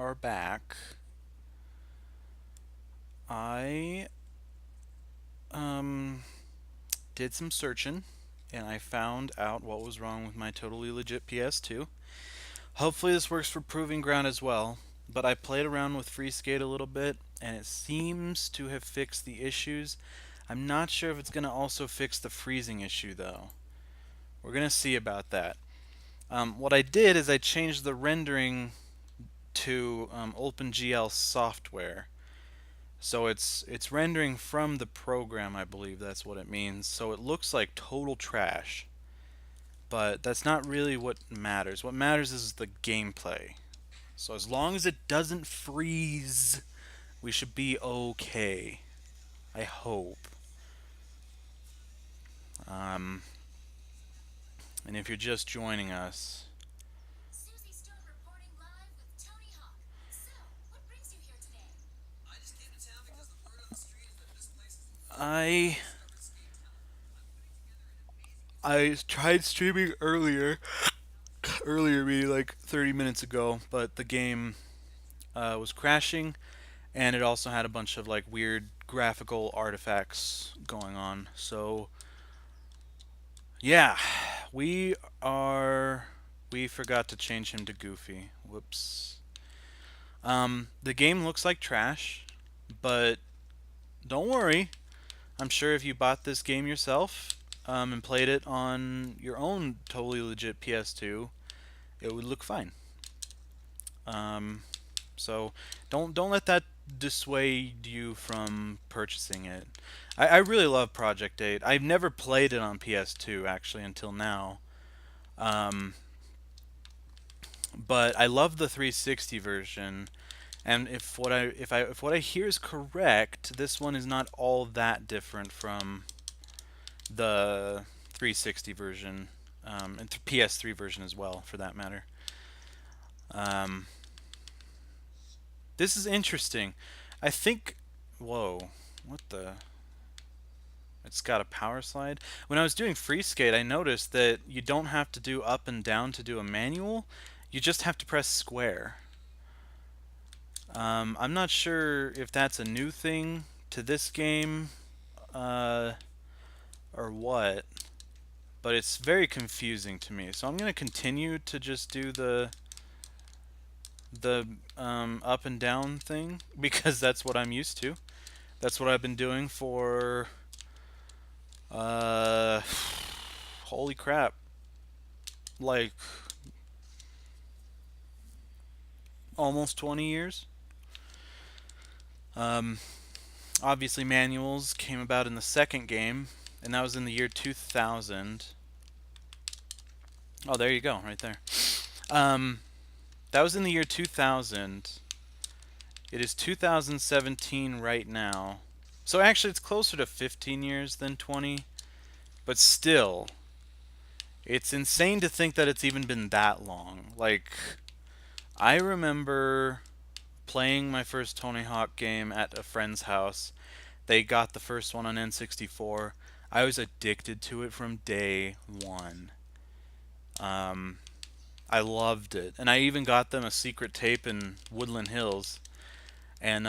are back. I um did some searching and I found out what was wrong with my totally legit PS2. Hopefully this works for Proving Ground as well, but I played around with FreeSkate a little bit and it seems to have fixed the issues. I'm not sure if it's going to also fix the freezing issue though. We're going to see about that. What I did is I changed the rendering to OpenGL software. So it's rendering from the program, I believe that's what it means. So it looks like total trash. But that's not really what matters. What matters is the gameplay. So as long as it doesn't freeze, we should be okay. I hope. Um, and if you're just joining us, Susie Stone reporting live with Tony Hawk. So, what brings you here today? I just came to town because the word on the street is that this place is full of I rediscovered skate talent. I'm putting together an amazing I tried streaming earlier, maybe like 30 minutes ago, but the game was crashing, and it also had a bunch of like weird graphical artifacts going on. So yeah, we are. We forgot to change him to Goofy. Whoops. The game looks like trash, but don't worry. I'm sure if you bought this game yourself and played it on your own totally legit PS2, it would look fine. Um, so don't let that dissuade you from purchasing it. I really love Project 8. I've never played it on PS2 actually until now. Um, but I love the 360 version. And if what I hear is correct, this one is not all that different from the 360 version, and PS3 version as well, for that matter. Um, this is interesting. I think. Whoa, what the? It's got a power slide. When I was doing free skate, I noticed that you don't have to do up and down to do a manual. You just have to press square. I'm not sure if that's a new thing to this game uh, or what, but it's very confusing to me. So I'm going to continue to just do the up and down thing because that's what I'm used to. That's what I've been doing for uh, holy crap, like almost 20 years. Um, Obviously, manuals came about in the second game, and that was in the year 2000. Oh, there you go, right there. Um, that was in the year 2000. It is 2017 right now. So actually, it's closer to 15 years than 20, but still, it's insane to think that it's even been that long. Like, I remember playing my first Tony Hawk game at a friend's house. They got the first one on N64. I was addicted to it from day one. Um, I loved it, and I even got them a secret tape in Woodland Hills, and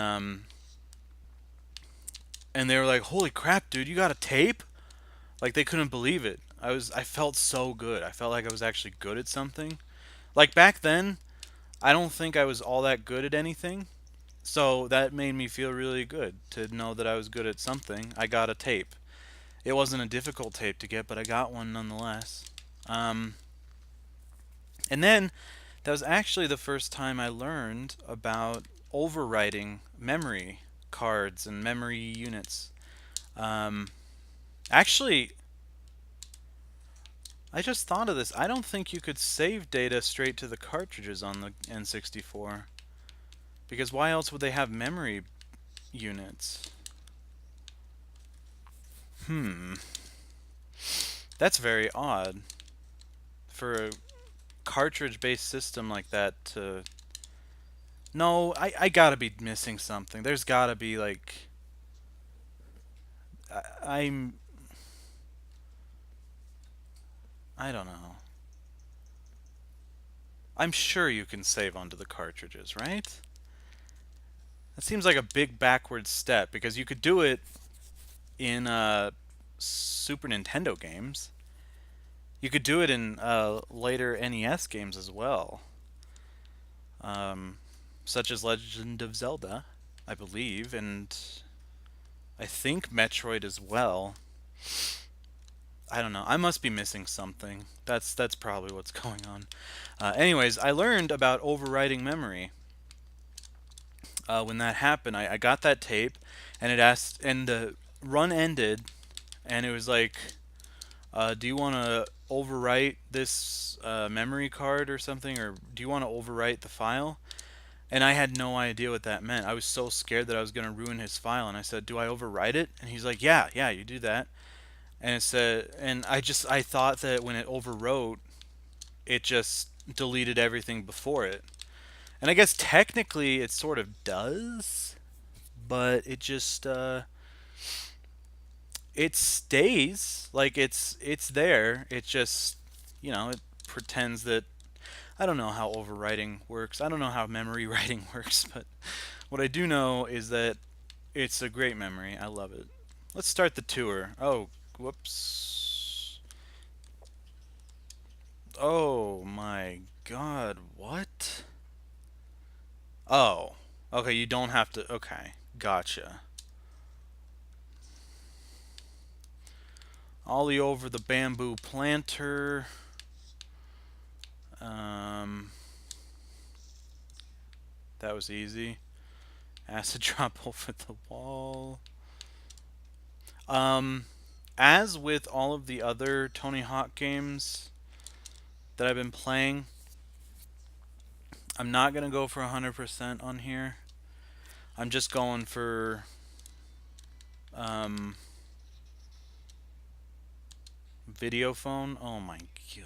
and they were like, "Holy crap, dude! You got a tape?" Like they couldn't believe it. I felt so good. I felt like I was actually good at something. Like back then, I don't think I was all that good at anything. So that made me feel really good to know that I was good at something. I got a tape. It wasn't a difficult tape to get, but I got one nonetheless. Um, and then that was actually the first time I learned about overwriting memory cards and memory units. Um, Actually, I just thought of this. I don't think you could save data straight to the cartridges on the N64. Because why else would they have memory units? Hmm. That's very odd for a cartridge based system like that to. No, I gotta be missing something. There's gotta be like. I'm. I don't know. I'm sure you can save onto the cartridges, right? That seems like a big backward step because you could do it in Super Nintendo games. You could do it in later NES games as well, um, such as Legend of Zelda, I believe, and I think Metroid as well. I don't know. I must be missing something. That's probably what's going on. Anyways, I learned about overwriting memory. When that happened, I got that tape, and it asked, and the run ended, and it was like, do you want to overwrite this memory card or something, or do you want to overwrite the file? And I had no idea what that meant. I was so scared that I was going to ruin his file, and I said, "Do I overwrite it?" And he's like, "Yeah, yeah, you do that." And it said, and I thought that when it overwrote, it just deleted everything before it. And I guess technically it sort of does, but it just it stays like it's there. It just it pretends that I don't know how overwriting works. I don't know how memory writing works, but what I do know is that it's a great memory. I love it. Let's start the tour. Oh, whoops. Oh my god, what? Oh. Okay, you don't have to. Okay, gotcha. Ollie over the bamboo planter. Um, that was easy. Acid drop over the wall. Um, as with all of the other Tony Hawk games that I've been playing, I'm not gonna go for 100% on here. I'm just going for um, video phone. Oh my god.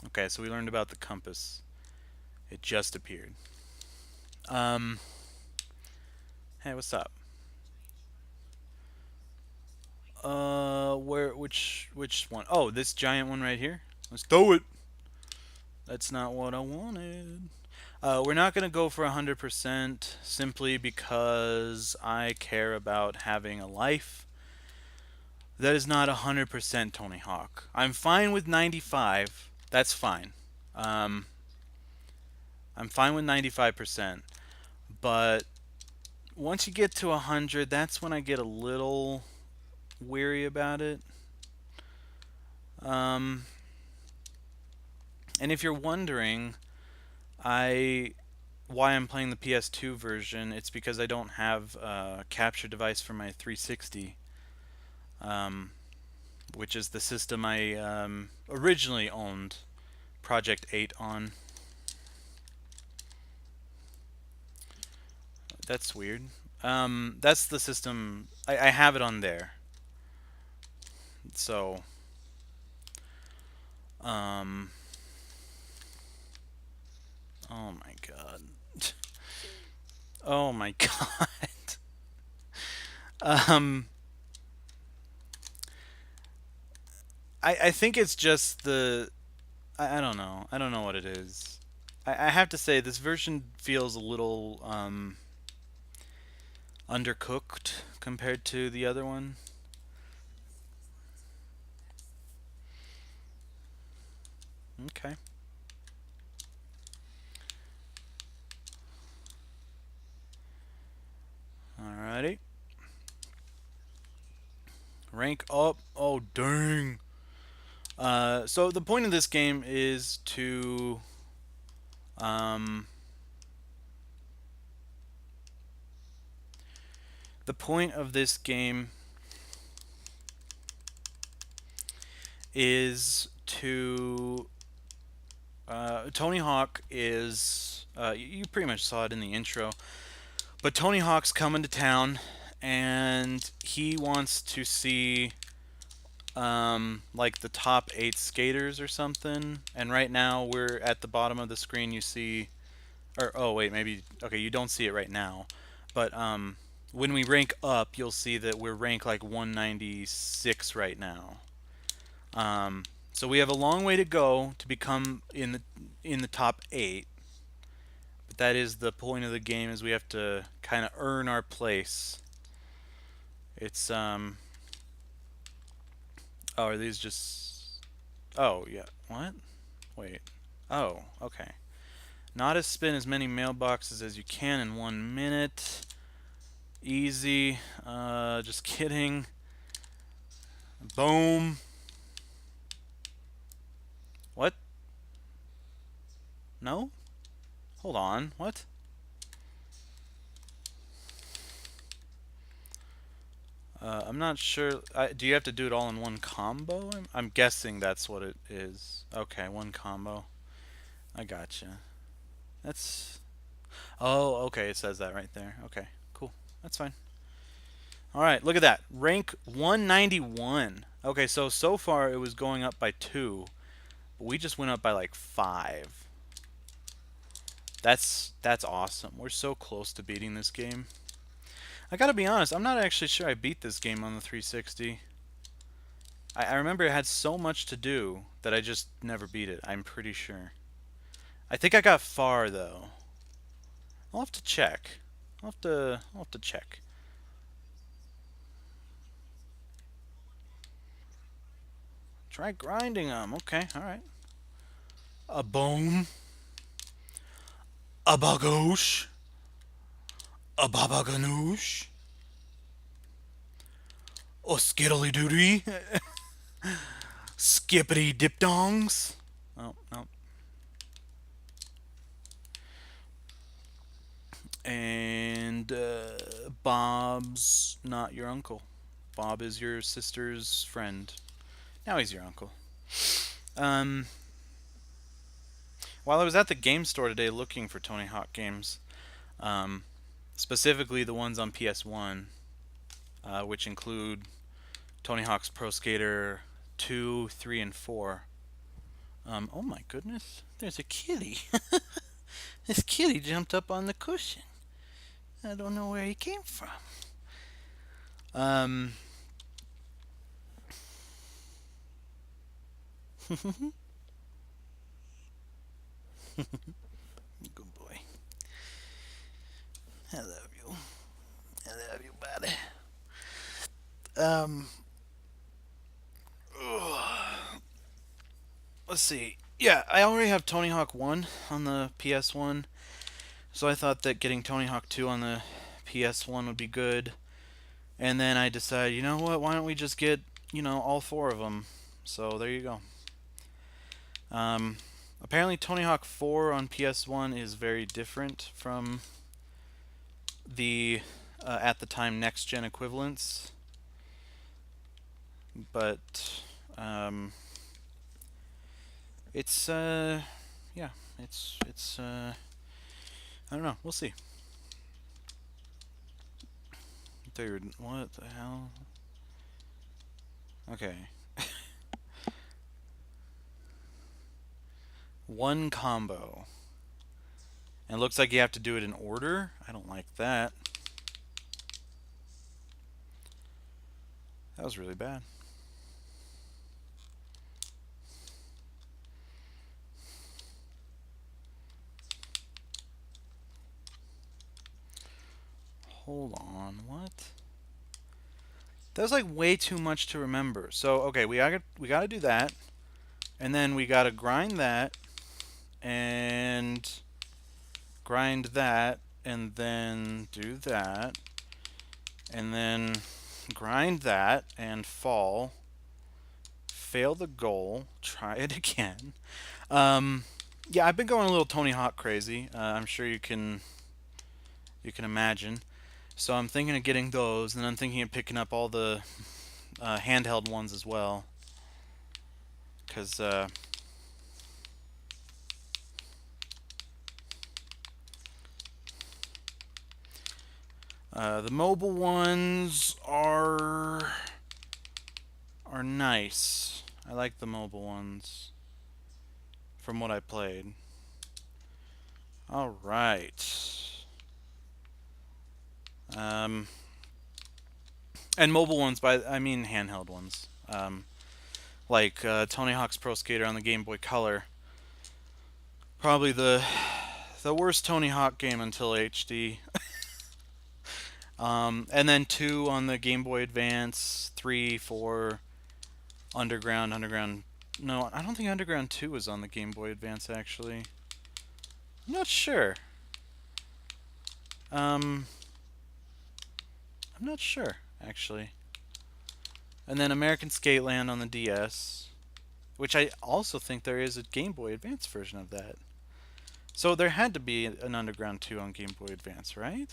Okay, so we learned about the compass. It just appeared. Um, hey, what's up? Which one? Oh, this giant one right here. Let's throw it. That's not what I wanted. We're not gonna go for 100% simply because I care about having a life. That is not 100% Tony Hawk. I'm fine with 95. That's fine. Um, I'm fine with 95%. But once you get to 100, that's when I get a little weary about it. Um, and if you're wondering, I why I'm playing the PS2 version, it's because I don't have a capture device for my 360, um, which is the system I originally owned Project 8 on. That's weird. That's the system. I have it on there. So, um, oh my god. Oh my god. Um, I think it's just I don't know. I don't know what it is. I have to say this version feels a little undercooked compared to the other one. Okay. Alrighty. Rank up. Oh dang. So the point of this game is to um, the point of this game is to Tony Hawk is you pretty much saw it in the intro, but Tony Hawk's coming to town and he wants to see like the top 8 skaters or something. And right now we're at the bottom of the screen. You see, or oh wait, maybe okay, you don't see it right now, but when we rank up, you'll see that we're ranked like 196 right now. So we have a long way to go to become in the top 8. that is the point of the game, is we have to kind of earn our place. It's oh, are these just, oh yeah, what? Wait. Oh, okay. Not to spin as many mailboxes as you can in 1 minute. Easy. Just kidding. Boom. What? No? Hold on. What? I'm not sure. Do you have to do it all in one combo? I'm guessing that's what it is. Okay, one combo. I gotcha. That's. Oh, okay. It says that right there. Okay, cool. That's fine. All right, look at that. Rank 191. Okay, so far it was going up by 2, but we just went up by like 5. That's awesome. We're so close to beating this game. I gotta be honest, I'm not actually sure I beat this game on the 360. I remember it had so much to do that I just never beat it. I'm pretty sure. I think I got far though. I'll have to check. I'll have to check. Try grinding them. Okay, all right. A bone. A bagosh. A babaganoosh. Oh, skiddly doody. Skippity dipdongs. Oh, no. And Bob's not your uncle. Bob is your sister's friend. Now he's your uncle. Um, while I was at the game store today looking for Tony Hawk games, um, specifically the ones on PS1, which include Tony Hawk's Pro Skater 2, 3, and 4. Oh my goodness, there's a kitty. This kitty jumped up on the cushion. I don't know where he came from. Um, good boy. I love you. I love you, buddy. Um, let's see. Yeah, I already have Tony Hawk 1 on the PS1, so I thought that getting Tony Hawk 2 on the PS1 would be good. And then I decided, you know what, why don't we just get, all 4 of them? So there you go. Apparently Tony Hawk 4 on PS1 is very different from the, at the time, next-gen equivalents. But, it's, yeah, it's, I don't know, we'll see. Dude, what the hell? Okay. One combo. And it looks like you have to do it in order. I don't like that. That was really bad. Hold on, what? That was like way too much to remember. So, okay, we gotta do that. And then we gotta grind that. And grind that. And then do that. And then grind that and fall. Fail the goal. Try it again. Yeah, I've been going a little Tony Hawk crazy. I'm sure you can imagine. So I'm thinking of getting those, and I'm thinking of picking up all the handheld ones as well. Because the mobile ones are nice. I like the mobile ones from what I played. All right. And mobile ones, I mean handheld ones. Like Tony Hawk's Pro Skater on the Game Boy Color. Probably the the worst Tony Hawk game until HD. And then 2 on the Game Boy Advance, 3, 4, Underground, Underground. No, I don't think Underground 2 was on the Game Boy Advance actually. I'm not sure. Um, I'm not sure actually. And then American Skateland on the DS, which I also think there is a Game Boy Advance version of that. So there had to be an Underground 2 on Game Boy Advance, right?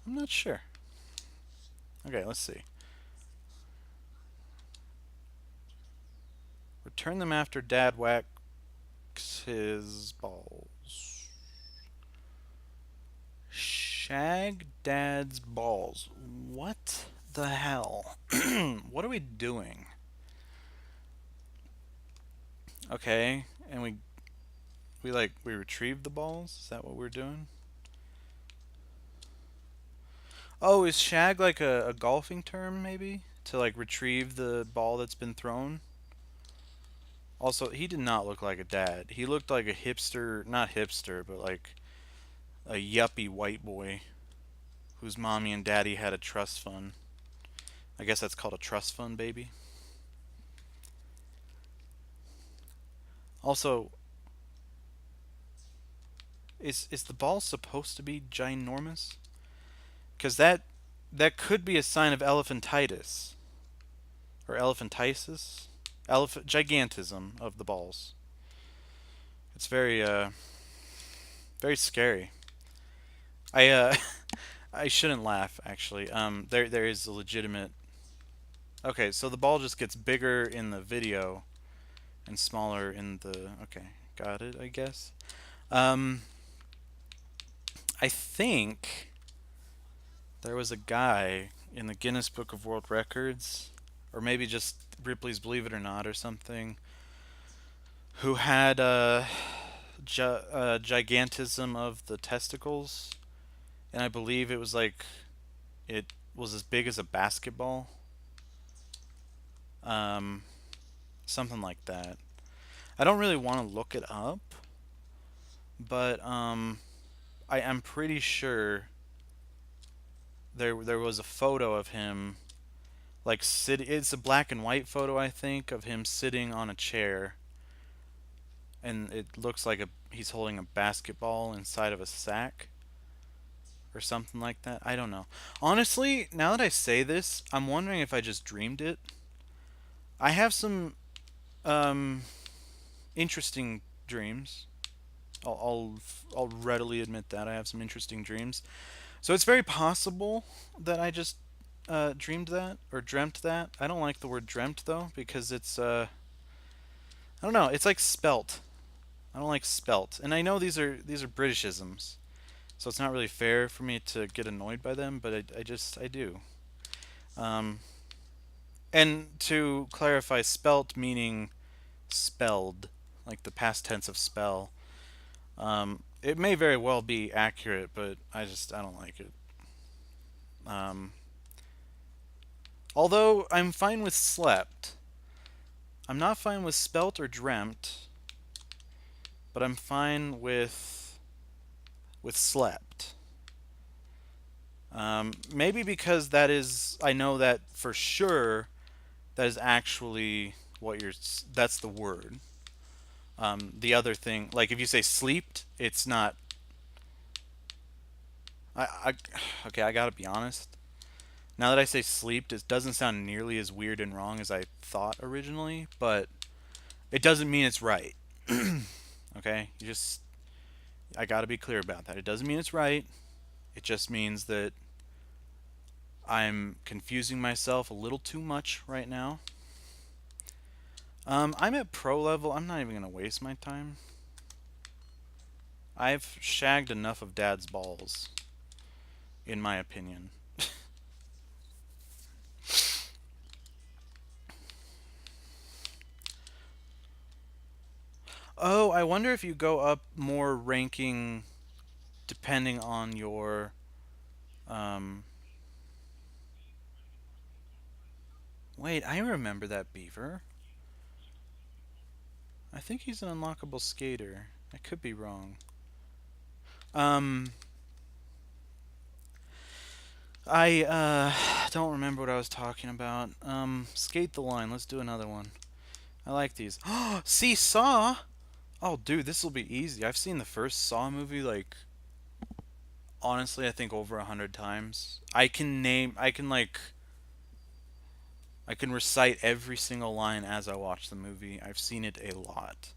I'm not sure. Okay, let's see. Return them after Dad whacks his balls. Shag Dad's balls. What the hell? What are we doing? Okay, and we retrieve the balls? Is that what we're doing? Oh, is shag like a golfing term maybe? To like retrieve the ball that's been thrown? Also, he did not look like a dad. He looked like a hipster, not hipster, but like a yuppie white boy whose mommy and daddy had a trust fund. I guess that's called a trust fund, baby. Also, is the ball supposed to be ginormous? Because that could be a sign of elephantitis or elephantiasis, gigantism of the balls. It's very scary. I I shouldn't laugh actually. There is a legitimate. Okay, so the ball just gets bigger in the video and smaller in the. Okay, got it. I guess. Um, I think there was a guy in the Guinness Book of World Records, or maybe just Ripley's Believe It or Not or something, who had gigantism of the testicles, and I believe it was like it was as big as a basketball, um, something like that. I don't really want to look it up, but I am pretty sure there was a photo of him like sitting. It's a black and white photo, I think, of him sitting on a chair, and it looks like he's holding a basketball inside of a sack or something like that. I don't know. Honestly, now that I say this, I'm wondering if I just dreamed it. I have some um, interesting dreams. I'll readily admit that I have some interesting dreams. So it's very possible that I just dreamed that or dreamt that. I don't like the word dreamt though because it's I don't know. It's like spelt. I don't like spelt, and I know these are Britishisms, so it's not really fair for me to get annoyed by them. But I do. Um, and to clarify, spelt meaning spelled, like the past tense of spell. It may very well be accurate, but I don't like it. Um, Although I'm fine with slept. I'm not fine with spelt or dreamt, but I'm fine with slept. Maybe because that is I know that for sure that is actually what you're that's the word. The other thing, like if you say sleeped, it's not. I okay. I gotta be honest. Now that I say sleeped, it doesn't sound nearly as weird and wrong as I thought originally, but it doesn't mean it's right. Okay, I gotta be clear about that. It doesn't mean it's right. It just means that I'm confusing myself a little too much right now. I'm at pro level. I'm not even gonna waste my time. I've shagged enough of Dad's balls, in my opinion. Oh, I wonder if you go up more ranking depending on your um wait, I remember that beaver. I think he's an unlockable skater. I could be wrong. Um, I don't remember what I was talking about. Skate the line. Let's do another one. I like these. See Saw. Oh, dude, this will be easy. I've seen the first Saw movie like honestly, I think over 100 times. I can name. I can like. I can recite every single line as I watch the movie. I've seen it a lot.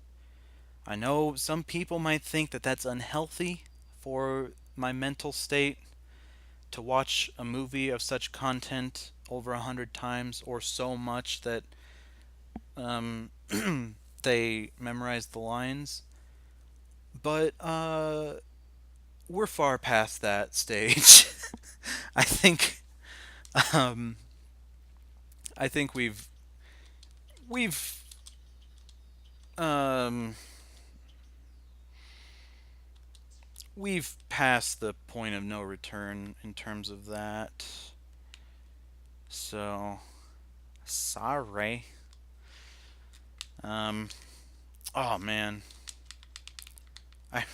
I know some people might think that that's unhealthy for my mental state to watch a movie of such content over 100 times or so much that um, they memorize the lines. But we're far past that stage. I think um, I think we've um, we've passed the point of no return in terms of that. So sorry. Um, oh man, I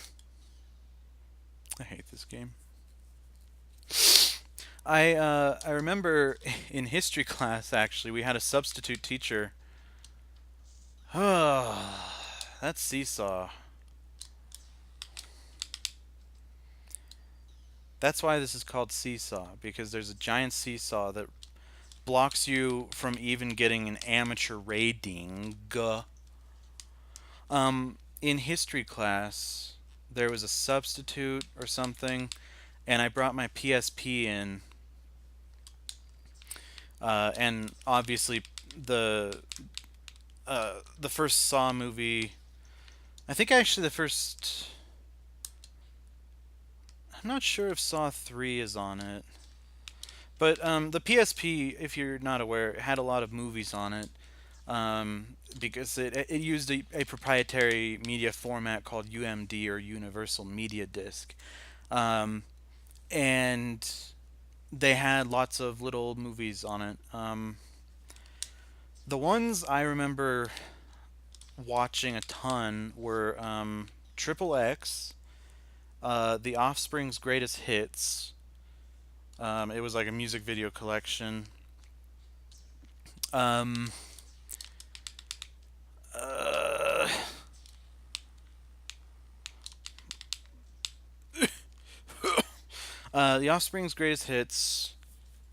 I hate this game. I remember in history class actually we had a substitute teacher. That's seesaw. That's why this is called seesaw because there's a giant seesaw that blocks you from even getting an amateur rating. In history class, there was a substitute or something, and I brought my PSP in, and obviously the the first Saw movie. I think actually the first. I'm not sure if Saw 3 is on it, but the PSP, if you're not aware, had a lot of movies on it. Because it used a proprietary media format called UMD or Universal Media Disc. Um, and they had lots of little movies on it. The ones I remember watching a ton were Triple X, The Offspring's Greatest Hits. It was like a music video collection. Um, uh, The Offspring's Greatest Hits,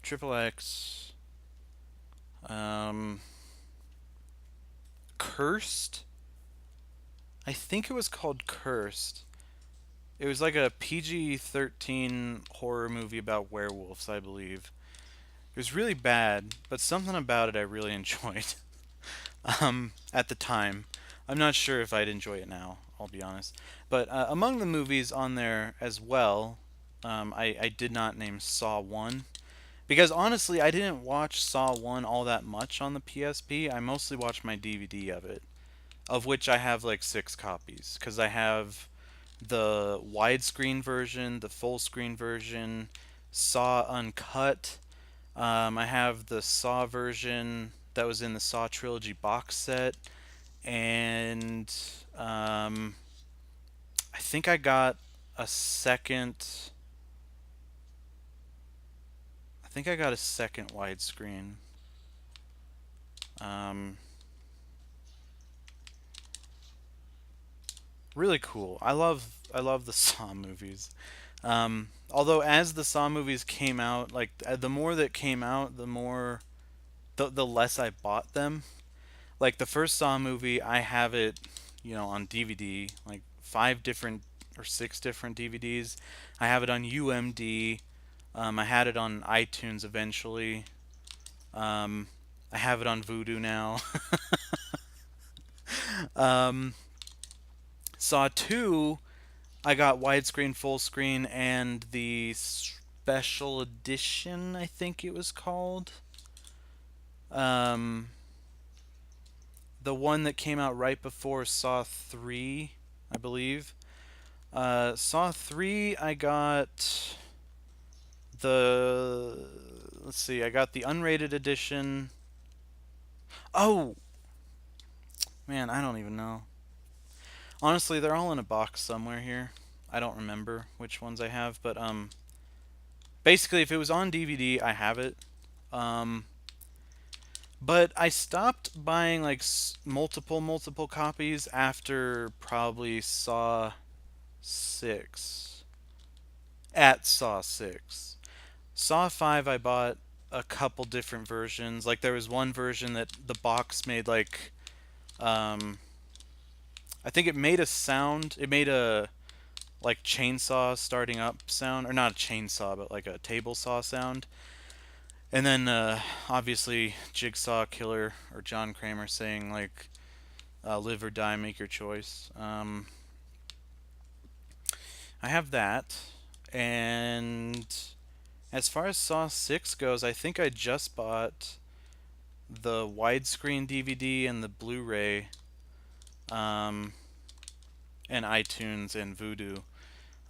Triple X, um, Cursed. I think it was called Cursed. It was like a PG-13 horror movie about werewolves, I believe. It was really bad, but something about it I really enjoyed. At the time, I'm not sure if I'd enjoy it now. I'll be honest. But among the movies on there as well, I did not name Saw 1. Because honestly, I didn't watch Saw 1 all that much on the PSP. I mostly watched my DVD of it, of which I have like 6 copies. Because I have the widescreen version, the full screen version, Saw Uncut. I have the Saw version that was in the Saw Trilogy box set. And I think I got a second. I think I got a second widescreen. Um, really cool. I love the Saw movies. Although as the Saw movies came out, like the more that came out, the less I bought them. Like the first Saw movie, I have it, on DVD, like 5 different or 6 different DVDs. I have it on UMD. I had it on iTunes eventually. Um, I have it on Vudu now. um, Saw 2, I got widescreen, full screen, and the special edition, I think it was called. Um, the one that came out right before Saw 3, I believe. Saw 3, I got the. Let's see, I got the unrated edition. Oh, man, I don't even know. Honestly, they're all in a box somewhere here. I don't remember which ones I have, but basically, if it was on DVD, I have it. Um, but I stopped buying like multiple copies after probably Saw 6. At Saw 6. Saw 5, I bought a couple different versions. Like, there was one version that the box made, like, um, I think it made a sound. It made a, like, chainsaw starting up sound. Or not a chainsaw, but like a table saw sound. And then, obviously, Jigsaw Killer or John Kramer saying, like, live or die, make your choice. I have that. And as far as Saw 6 goes, I think I just bought the widescreen DVD and the Blu-ray, um, and iTunes and Vudu.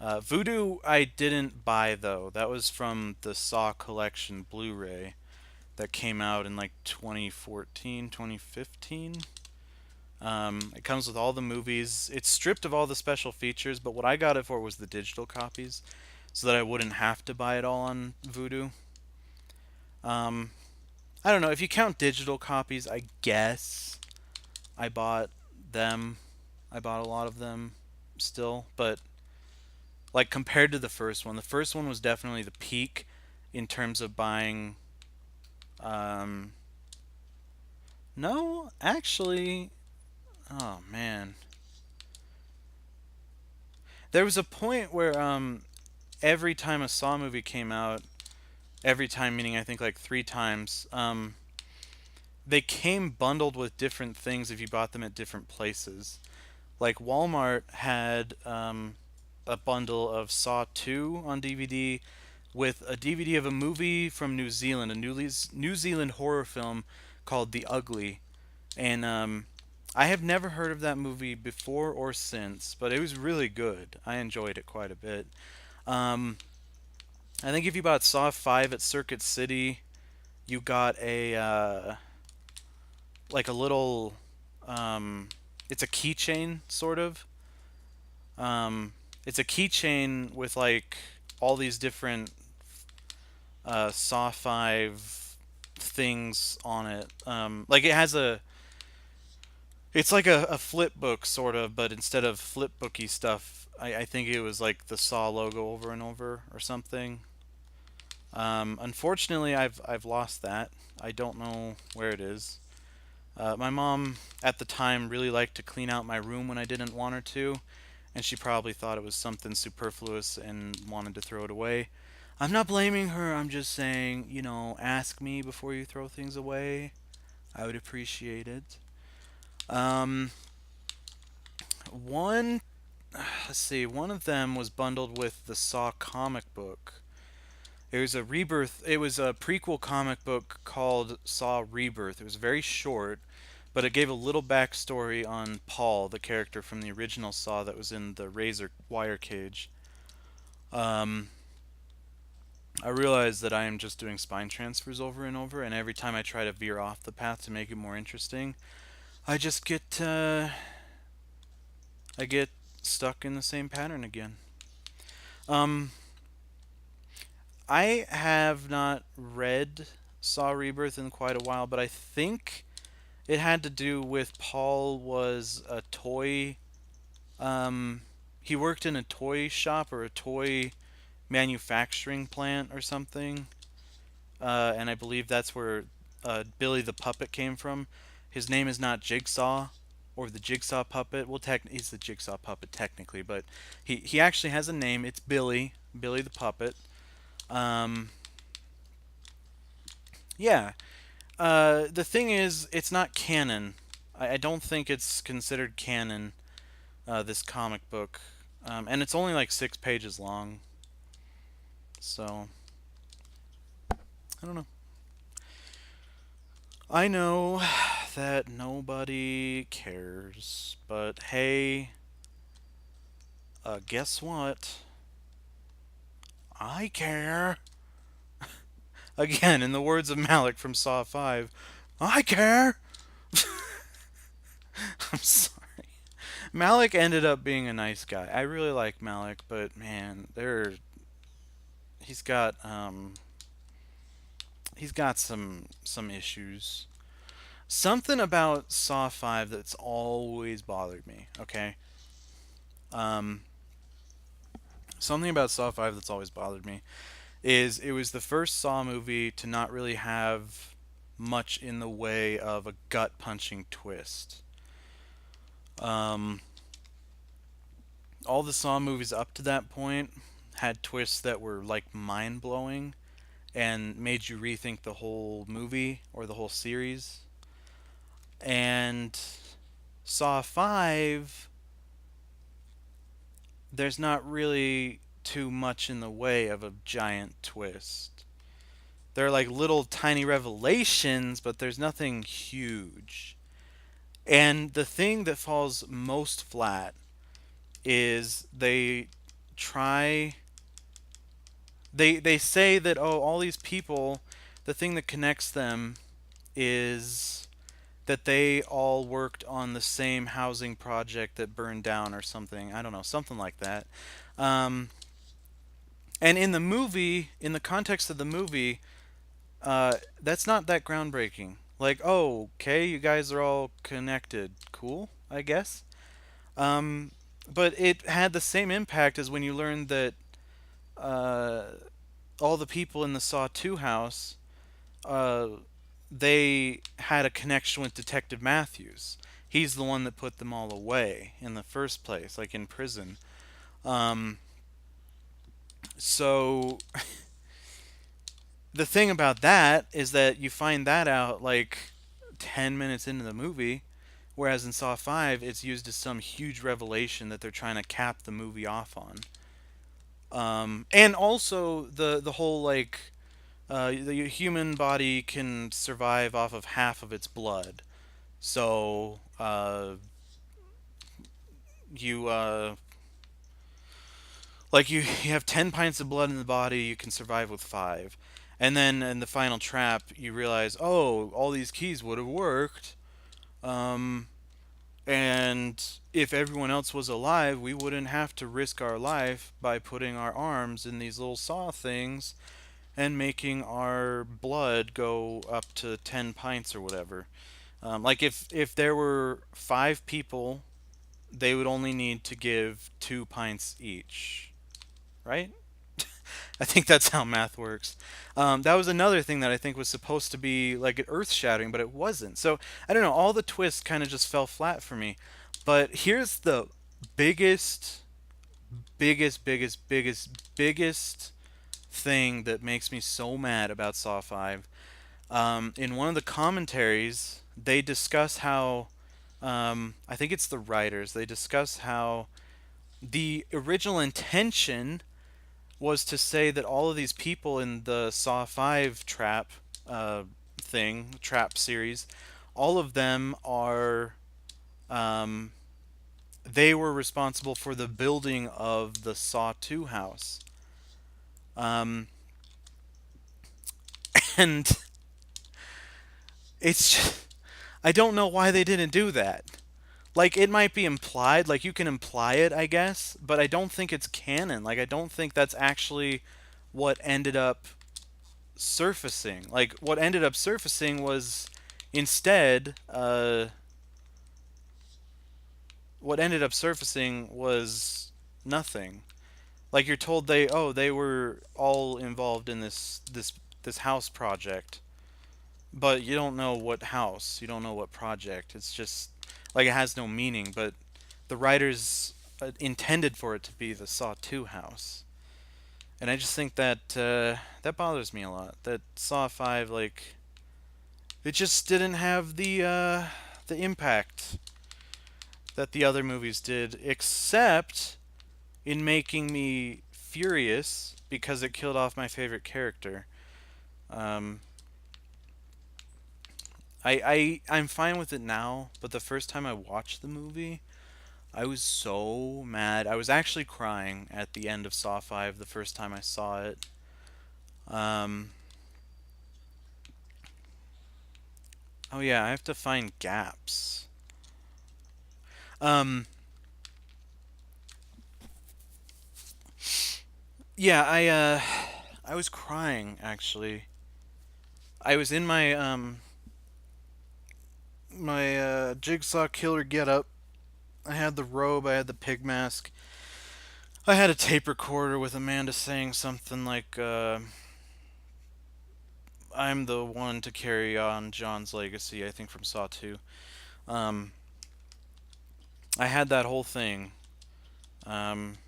Vudu I didn't buy though. That was from the Saw Collection Blu-ray that came out in like 2014, 2015. It comes with all the movies. It's stripped of all the special features, but what I got it for was the digital copies, so that I wouldn't have to buy it all on Vudu. Um, I don't know if you count digital copies. I guess I bought them. I bought a lot of them still, but like compared to the first one was definitely the peak in terms of buying. Um, no, actually, oh man, there was a point where every time a Saw movie came out, every time meaning I think like 3 times, they came bundled with different things if you bought them at different places. Like Walmart had a bundle of Saw 2 on DVD with a DVD of a movie from New Zealand, a New Zealand horror film called The Ugly. And I have never heard of that movie before or since, but it was really good. I enjoyed it quite a bit. Um, I think if you bought Saw 5 at Circuit City, you got a like a little it's a keychain sort of. Um, it's a keychain with like all these different Saw 5 things on it. Like it has a it's like a flip book sort of, but instead of flip booky stuff, I think it was like the Saw logo over and over or something. Unfortunately, I've lost that. I don't know where it is. My mom at the time really liked to clean out my room when I didn't want her to, and she probably thought it was something superfluous and wanted to throw it away. I'm not blaming her. I'm just saying, ask me before you throw things away. I would appreciate it. Um, one, let's see, one of them was bundled with the Saw comic book. It was a rebirth. It was a prequel comic book called Saw Rebirth. It was very short, but it gave a little backstory on Paul, the character from the original Saw that was in the razor wire cage. Um, I realize that I am just doing spine transfers over and over, and every time I try to veer off the path to make it more interesting, I just I get stuck in the same pattern again. Um, I have not read Saw Rebirth in quite a while, but I think it had to do with Paul was a toy. Um, he worked in a toy shop or a toy manufacturing plant or something, and I believe that's where Billy the Puppet came from. His name is not Jigsaw or the Jigsaw Puppet. Well, he's the Jigsaw Puppet technically, but he actually has a name. It's Billy the Puppet. Um, yeah. The thing is, it's not canon. I don't think it's considered canon. This comic book, and it's only like 6 pages long. So I don't know. I know that nobody cares, but hey, guess what? I care. Again, in the words of Malik from Saw 5, I care. I'm sorry. Malik ended up being a nice guy. I really like Malik, but man, he's got he's got some issues. Something about Saw 5 that's always bothered me, okay? Um Something about Saw 5 that's always bothered me is it was the first Saw movie to not really have much in the way of a gut punching twist. Um, all the Saw movies up to that point had twists that were like mind blowing and made you rethink the whole movie or the whole series. And Saw 5, there's not really too much in the way of a giant twist. There are like little tiny revelations, but there's nothing huge. And the thing that falls most flat is try they say that, oh, all these people, the thing that connects them is that they all worked on the same housing project that burned down or something. I don't know, something like that. Um, and in the movie, in the context of the movie, that's not that groundbreaking. Like, oh, okay, you guys are all connected. Cool, I guess. Um, but it had the same impact as when you learned that uh, all the people in the Saw 2 house, uh, they had a connection with Detective Matthews. He's the one that put them all away in the first place, like in prison. Um, so the thing about that is that you find that out like 10 minutes into the movie, whereas in Saw 5, it's used as some huge revelation that they're trying to cap the movie off on. And also the whole like the human body can survive off of half of its blood. So you like you have 10 pints of blood in the body, you can survive with five. And then in the final trap, you realize, oh, all these keys would have worked. Um, and if everyone else was alive, we wouldn't have to risk our life by putting our arms in these little saw things and making our blood go up to 10 pints or whatever. Like if there were five people, they would only need to give 2 pints each, right? I think that's how math works. That was another thing that I think was supposed to be like earth shattering, but it wasn't. So I don't know. All the twists kind of just fell flat for me. But here's the biggest, biggest thing that makes me so mad about Saw 5. In one of the commentaries, they discuss how, I think it's the writers, they discuss how the original intention was to say that all of these people in the Saw 5 uh, trap series, all of them are, um, they were responsible for the building of the Saw 2 house. Um, and it's just, I don't know why they didn't do that. Like, it might be implied, like you can imply it, I guess, but I don't think it's canon. Like, I don't think that's actually what ended up surfacing. Like, what ended up surfacing was instead, what ended up surfacing was nothing. Like, you're told they were all involved in this house project, but you don't know what house, you don't know what project. It's just like it has no meaning. But the writers intended for it to be the Saw 2 house, and I just think that that bothers me a lot. That Saw 5, like, it just didn't have the impact that the other movies did, except in making me furious because it killed off my favorite character. Um, I'm fine with it now, but the first time I watched the movie, I was so mad. I was actually crying at the end of Saw 5 the first time I saw it. Um, oh yeah, I have to find gaps. Um, Yeah, I was crying actually. I was in my Jigsaw killer getup. I had the robe, I had the pig mask. I had a tape recorder with Amanda saying something like I'm the one to carry on John's legacy, I think from Saw 2. Um I had that whole thing. Um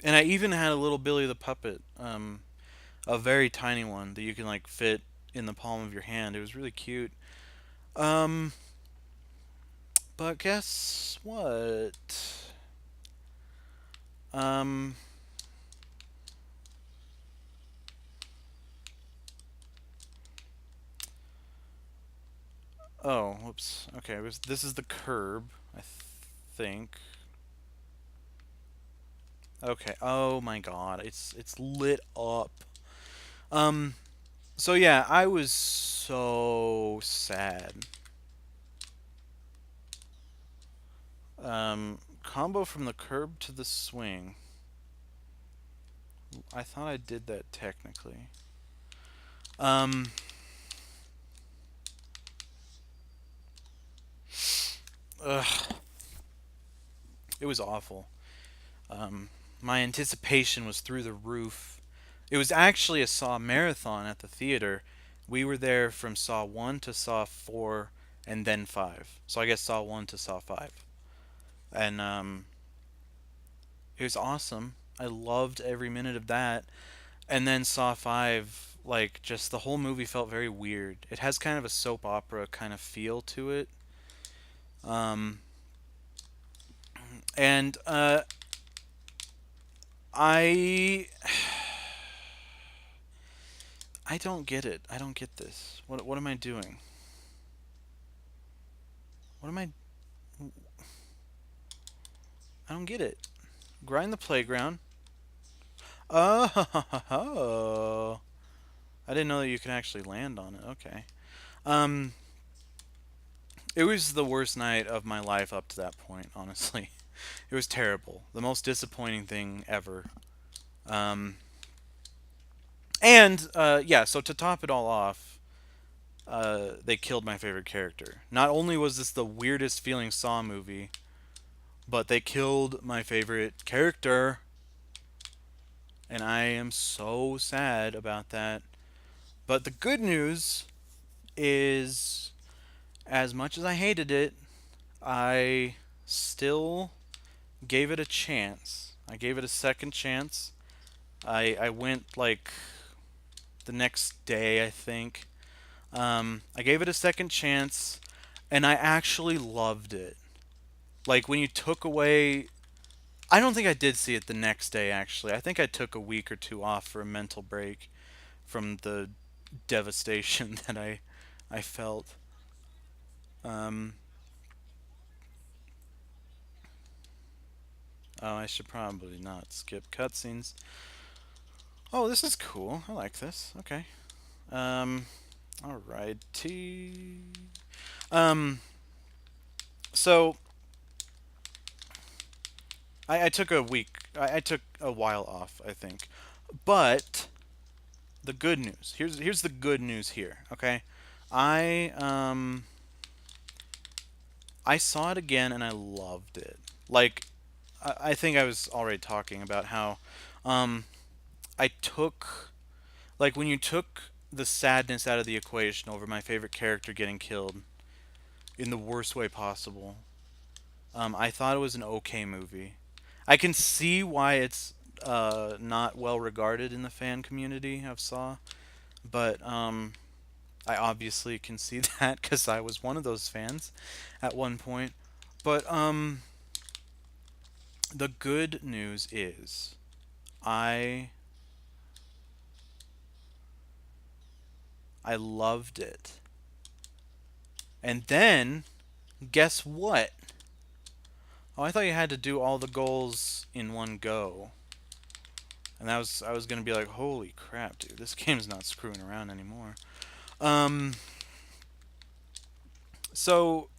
and I even had a little Billy the puppet. A very tiny one that you can like fit in the palm of your hand. It was really cute. Um but guess what? Um Oh, whoops. Okay, this is the curb, I think. Okay. Oh my god, it's lit up. Um so yeah, I was so sad. Combo from the curb to the swing. I thought I did that technically. Um ugh, it was awful. Um my anticipation was through the roof. It was actually a Saw marathon at the theater. We were there from Saw 1 to Saw 4 and then 5. So I guess Saw 1 to Saw 5. And it was awesome. I loved every minute of that. And then Saw 5, like, just the whole movie felt very weird. It has kind of a soap opera kind of feel to it. Um, and I I don't get it. I don't get this. What am I doing? What am I I don't get it. Grind the playground. Oh, I didn't know that you could actually land on it. Okay. Um, it was the worst night of my life up to that point, honestly. It was terrible. The most disappointing thing ever. Um, and yeah, so to top it all off, they killed my favorite character. Not only was this the weirdest feeling Saw movie, but they killed my favorite character, and I am so sad about that. But the good news is, as much as I hated it, I still gave it a chance. I gave it a second chance. I went like the next day, I think. I gave it a second chance, and I actually loved it. Like when you took away. I don't think I did see it the next day, actually. I think I took a week or two off for a mental break from the devastation that I felt. Um, oh, I should probably not skip cutscenes. Oh, this is cool. I like this. Okay. Um, alrighty. Um, so I took a week. I took a while off, I think. But the good news. Here's the good news here. Okay, I um I saw it again and I loved it. Like I think I was already talking about how um I took like when you took the sadness out of the equation over my favorite character getting killed in the worst way possible. I thought it was an okay movie. I can see why it's not well regarded in the fan community of Saw, but I obviously can see that because I was one of those fans at one point. But the good news is I I loved it. And then guess what? Oh, I thought you had to do all the goals in one go. And that was I was gonna be like, holy crap, dude, this game's not screwing around anymore. Um, so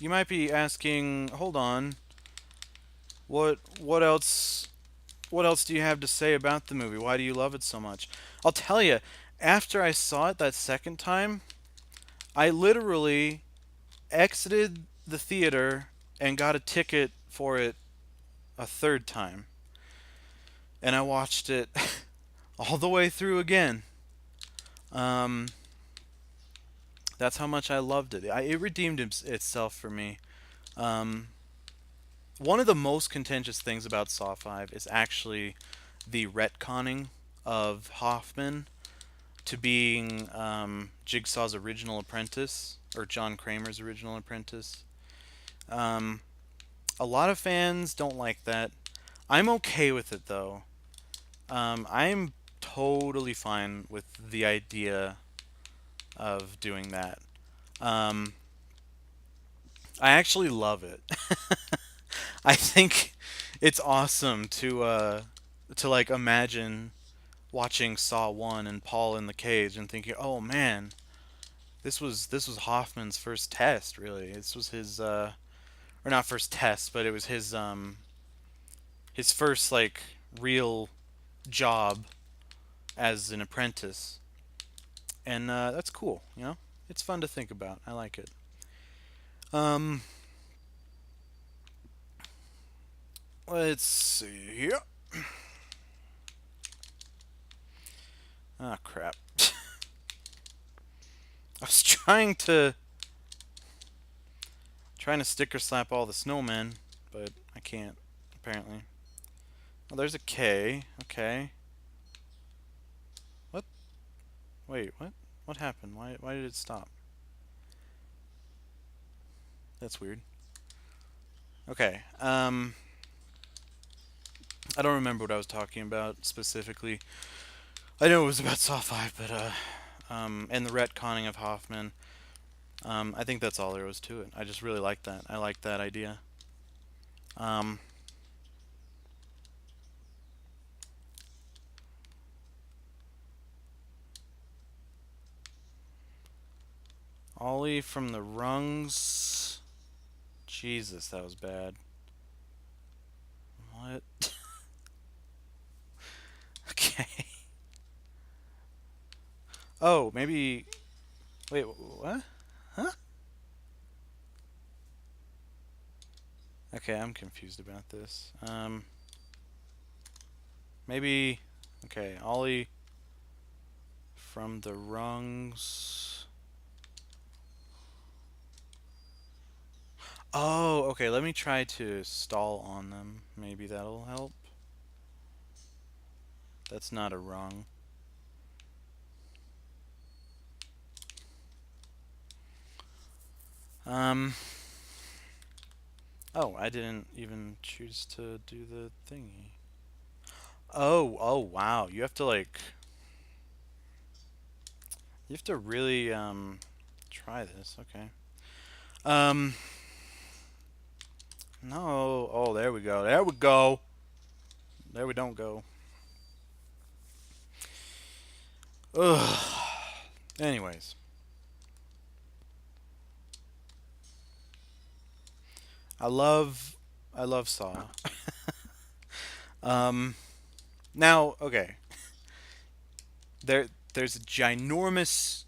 you might be asking, hold on, what else? what else do you have to say about the movie? Why do you love it so much? I'll tell you, after I saw it that second time, I literally exited the theater and got a ticket for it a third time. And I watched it all the way through again. Um, that's how much I loved it. It redeemed itself for me. Um, One of the most contentious things about Saw 5 is actually the retconning of Hoffman to being Jigsaw's original apprentice, or John Kramer's original apprentice. Um, a lot of fans don't like that. I'm okay with it though. I'm totally fine with the idea of doing that. Um, I actually love it. I think it's awesome to like imagine watching Saw 1 and Paul in the cage and thinking, "Oh man, this was Hoffman's first test, really. This was his or not first test, but it was his first like real job as an apprentice." And that's cool, you know? It's fun to think about. I like it. Um let's see here. Ah, crap. I was trying to sticker slap all the snowmen, but I can't apparently. Oh, there's a K. Okay. What? Wait, what? What happened? Why did it stop? That's weird. Okay. I don't remember what I was talking about specifically. I know it was about Saw 5, but and the retconning of Hoffman. I think that's all there was to it. I just really like that. I like that idea. Um, Ollie from the rungs. Jesus, that was bad. What? Okay. Oh, maybe. Wait, what? Huh? Okay, I'm confused about this. Maybe. Okay, Ollie from the rungs. Oh, okay, let me try to stall on them. Maybe that'll help. That's not a rung. Um. Oh, I didn't even choose to do the thingy. Oh, wow. You have to really try this. Okay. Um no. Oh, there we go. There we go. There we don't go. Ugh. Anyways, I love I love Saw. Um Now, okay. There's a ginormous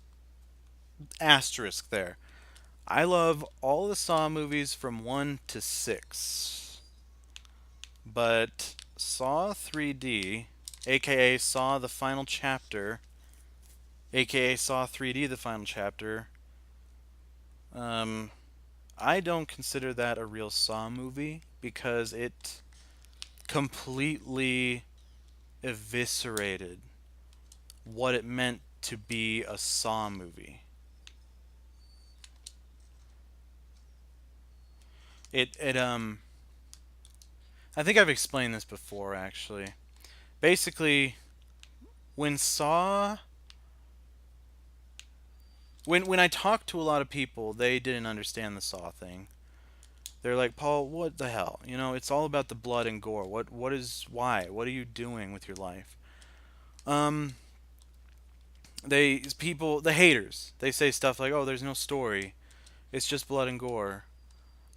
asterisk there. I love all the Saw movies from 1 to 6. But Saw 3D, aka Saw the Final Chapter, aka Saw 3D the Final Chapter, um, I don't consider that a real Saw movie because it completely eviscerated what it meant to be a Saw movie. It I think I've explained this before actually. Basically, when Saw when I talked to a lot of people, they didn't understand the Saw thing. They're like, "Paul, what the hell? You know, it's all about the blood and gore. What is why? What are you doing with your life?" Um the haters, they say stuff like, "Oh, there's no story. It's just blood and gore.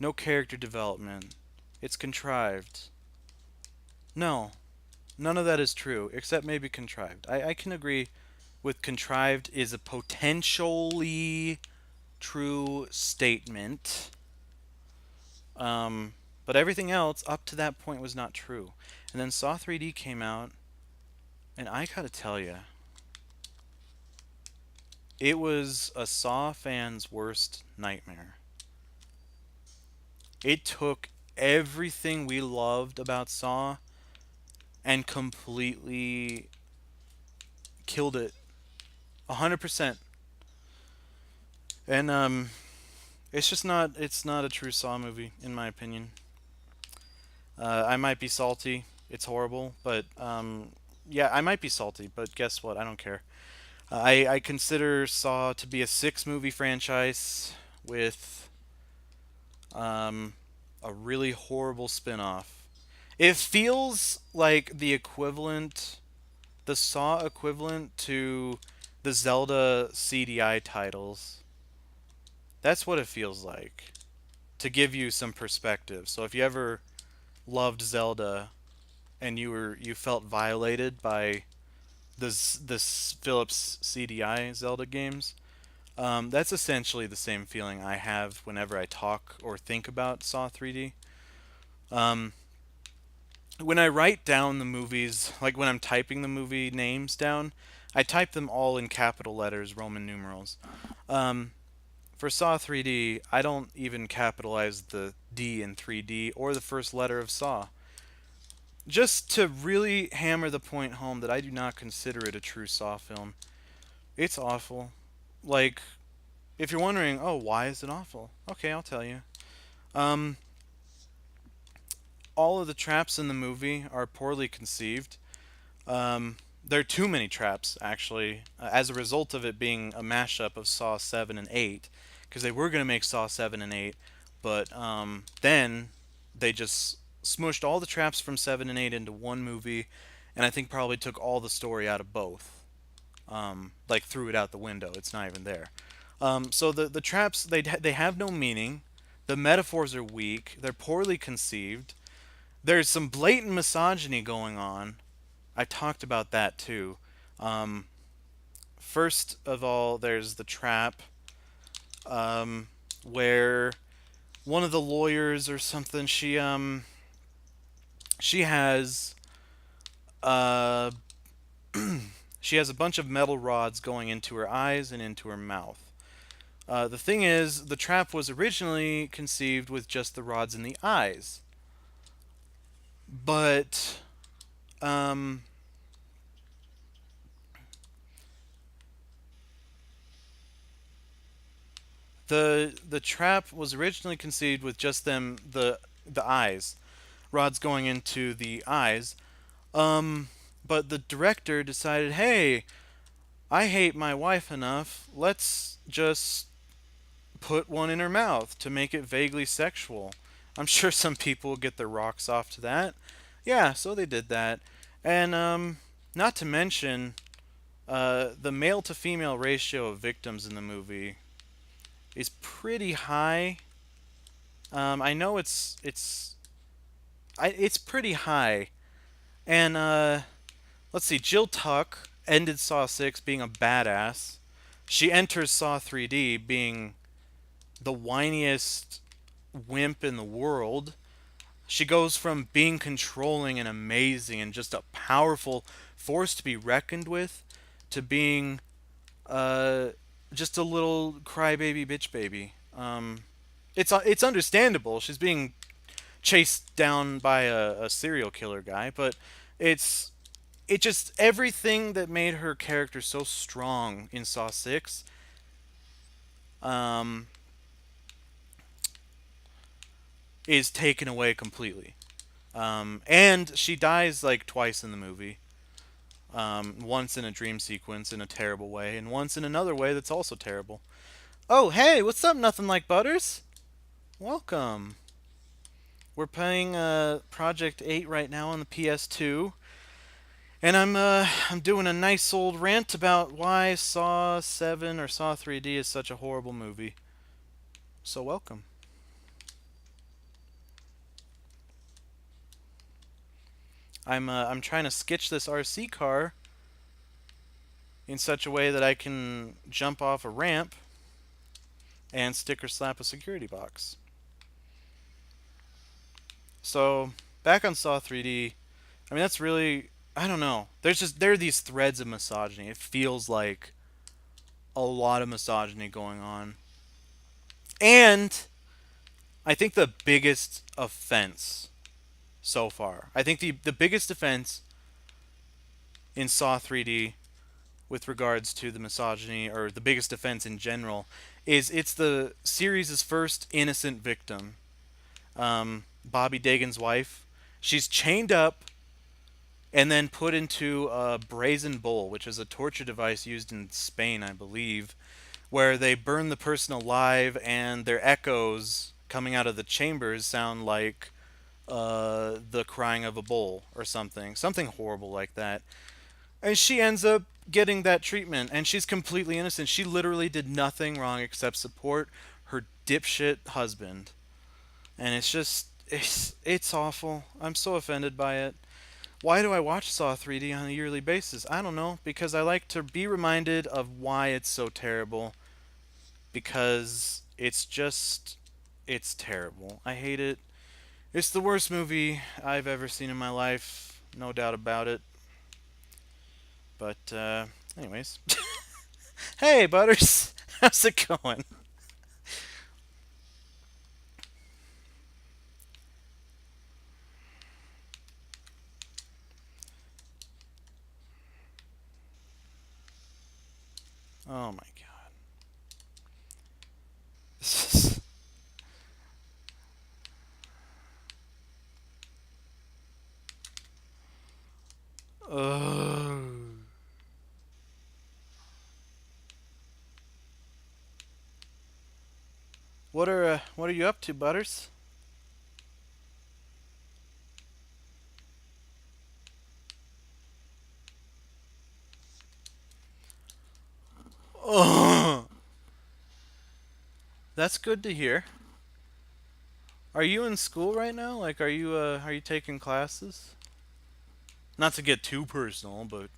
No character development. It's contrived." No. None of that is true, except maybe contrived. I can agree with contrived is a potentially true statement. Um, but everything else up to that point was not true. And then Saw 3D came out, and I gotta tell you, it was a Saw fan's worst nightmare. It took everything we loved about Saw and completely killed it 100%. And it's just not it's not a true Saw movie in my opinion. I might be salty. It's horrible, but yeah, I might be salty, but guess what? I don't care. I consider Saw to be a six movie franchise with um, a really horrible spin off. It feels like the Saw equivalent to the Zelda CDI titles. That's what it feels like. To give you some perspective. So if you ever loved Zelda and you felt violated by this Philips CDI Zelda games, that's essentially the same feeling I have whenever I talk or think about Saw 3D. Um, when I write down the movies, like when I'm typing the movie names down, I type them all in capital letters, Roman numerals. Um, for Saw 3D, I don't even capitalize the D in 3D or the first letter of Saw. Just to really hammer the point home that I do not consider it a true Saw film. It's awful. Like, if you're wondering, oh, why is it awful? Okay, I'll tell you. Um, all of the traps in the movie are poorly conceived. There are too many traps, actually, as a result of it being a mashup of Saw 7 and 8, because they were going to make Saw 7 and 8, but then they just smushed all the traps from 7 and 8 into one movie, and I think probably took all the story out of both. Like threw it out the window. It's not even there. So the traps they have no meaning. The metaphors are weak. They're poorly conceived. There's some blatant misogyny going on. I talked about that too. Um, First of all, there's the trap where one of the lawyers or something she has uh she has a bunch of metal rods going into her eyes and into her mouth. The thing is, the trap was originally conceived with just the rods in the eyes, but um, the trap was originally conceived with just the eyes, rods going into the eyes. Um, but the director decided, hey, I hate my wife enough. Let's just put one in her mouth to make it vaguely sexual. I'm sure some people will get their rocks off to that. Yeah, so they did that. And not to mention the male to female ratio of victims in the movie is pretty high. I know it's pretty high. And let's see, Jill Tuck ended Saw 6 being a badass. She enters Saw 3D being the whiniest wimp in the world. She goes from being controlling and amazing and just a powerful force to be reckoned with to being uh, just a little crybaby bitch baby. It's understandable. She's being chased down by a serial killer guy, but it's it just everything that made her character so strong in Saw 6 um, is taken away completely. And she dies like twice in the movie. Once in a dream sequence in a terrible way, and once in another way that's also terrible. Oh, hey, what's up, Nothing Like Butters? Welcome. We're playing Project 8 right now on the PS2, and I'm doing a nice old rant about why Saw 7 or Saw 3D is such a horrible movie. So welcome. I'm trying to sketch this RC car in such a way that I can jump off a ramp and stick or slap a security box. So back on Saw 3D, I mean that's really, I don't know. There are these threads of misogyny. It feels like a lot of misogyny going on. And I think the biggest offense so far, I think the biggest offense in Saw 3D with regards to the misogyny, or the biggest offense in general, is it's the series' first innocent victim, Bobby Dagan's wife. She's chained up and then put into a brazen bull, which is a torture device used in Spain, I believe, where they burn the person alive and their echoes coming out of the chambers sound like the crying of a bull or something horrible like that. And she ends up getting that treatment, and she's completely innocent. She literally did nothing wrong except support her dipshit husband. And it's awful. I'm so offended by it. Why do I watch Saw 3D on a yearly basis? I don't know. Because I like to be reminded of why it's so terrible. Because it's terrible. I hate it. It's the worst movie I've ever seen in my life. No doubt about it. But, anyways. Hey, Butters! How's it going? Oh my god. Ugh. What are you up to, Butters? Oh, that's good to hear. Are you in school right now? Like, are you taking classes? Not to get too personal, but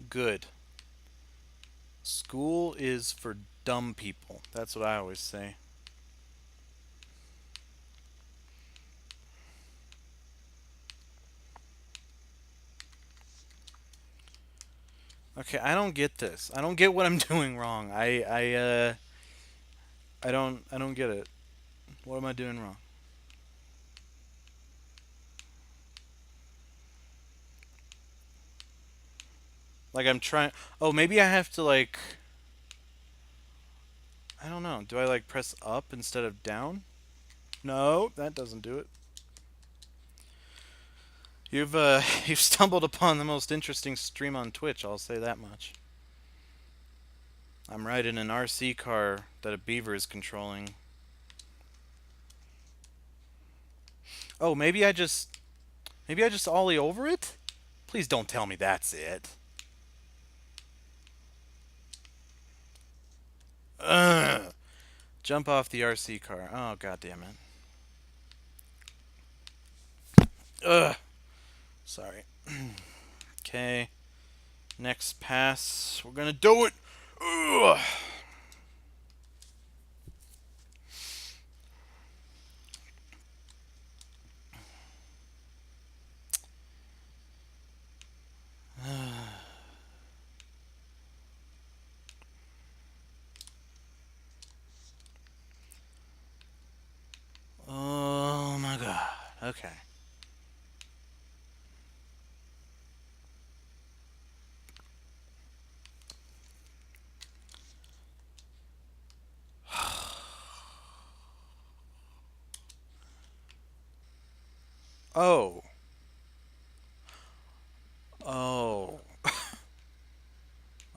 good. School is for dumb people. That's what I always say. Okay, I don't get this. I don't get what I'm doing wrong. I don't get it. What am I doing wrong? Like I'm trying. Oh, maybe I have to like. I don't know. Do I like press up instead of down? No, that doesn't do it. You've you've stumbled upon the most interesting stream on Twitch. I'll say that much. I'm riding an RC car that a beaver is controlling. Oh, maybe I just ollie over it. Please don't tell me that's it. Ugh. Jump off the RC car. Oh god damn it. Ugh. Sorry. Okay. Next pass. We're gonna do it. Ugh. Oh my god. Okay. Oh. Oh.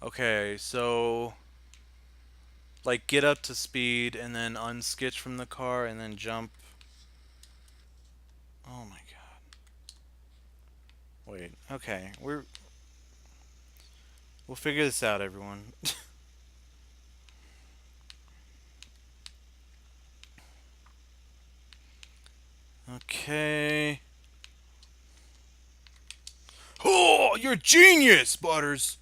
Okay, so like get up to speed and then unskitch from the car and then jump. Oh my god. Wait. Okay. We're We'll figure this out, everyone. Okay. Oh, you're a genius, Butters.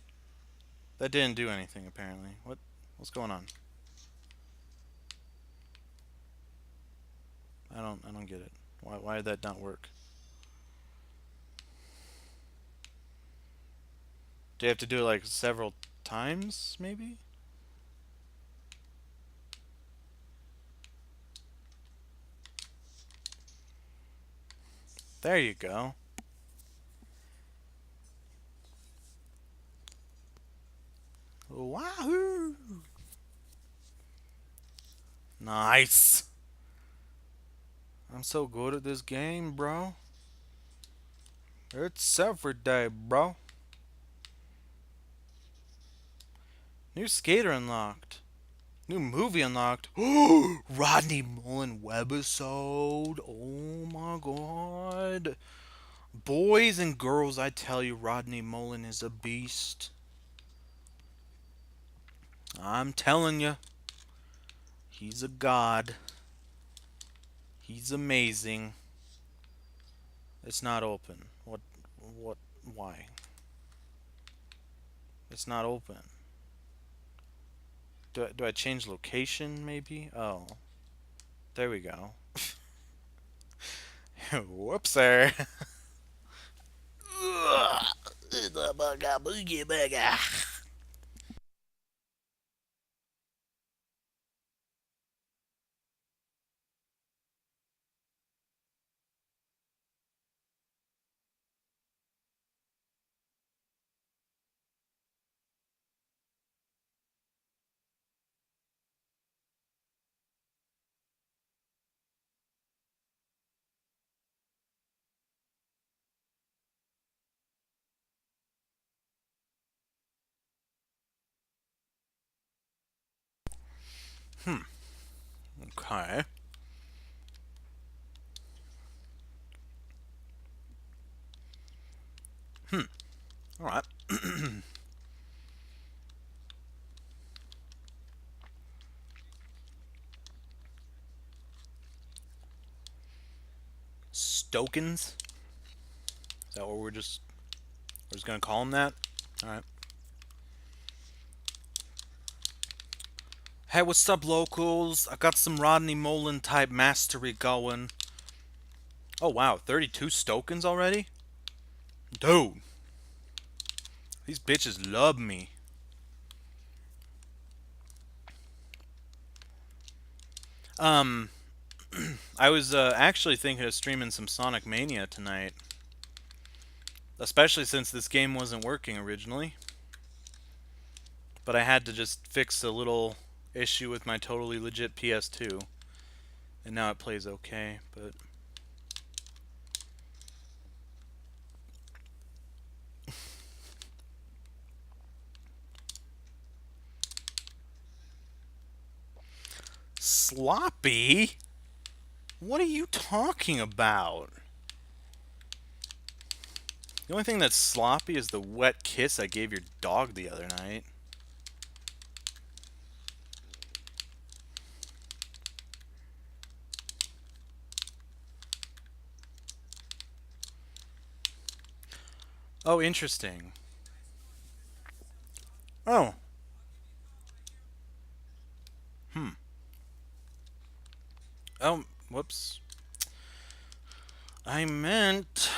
That didn't do anything apparently. What's going on? I don't get it. Why did that not work? Do you have to do it like several times maybe? There you go. Wahoo! Nice. I'm so good at this game, bro. It's every day, bro. New skater unlocked. New movie unlocked. Rodney Mullen webisode. Oh my god. Boys and girls, I tell you, Rodney Mullen is a beast. I'm telling you, he's a god. He's amazing. It's not open. What, why? It's not open. Do I change location, maybe? Oh, there we go. Whoops there. Okay. Alright. Stokens? Is that what we're just gonna call them that? Alright. Hey, what's up, locals? I got some Rodney Mullen type mastery going. Oh wow, 32 Stokens already? Dude. These bitches love me. Um, I was actually thinking of streaming some Sonic Mania tonight. Especially since this game wasn't working originally. But I had to just fix a little issue with my totally legit PS2. And now it plays okay, but... Sloppy? What are you talking about? The only thing that's sloppy is the wet kiss I gave your dog the other night. Oh, interesting. Oh. Oh, whoops. I meant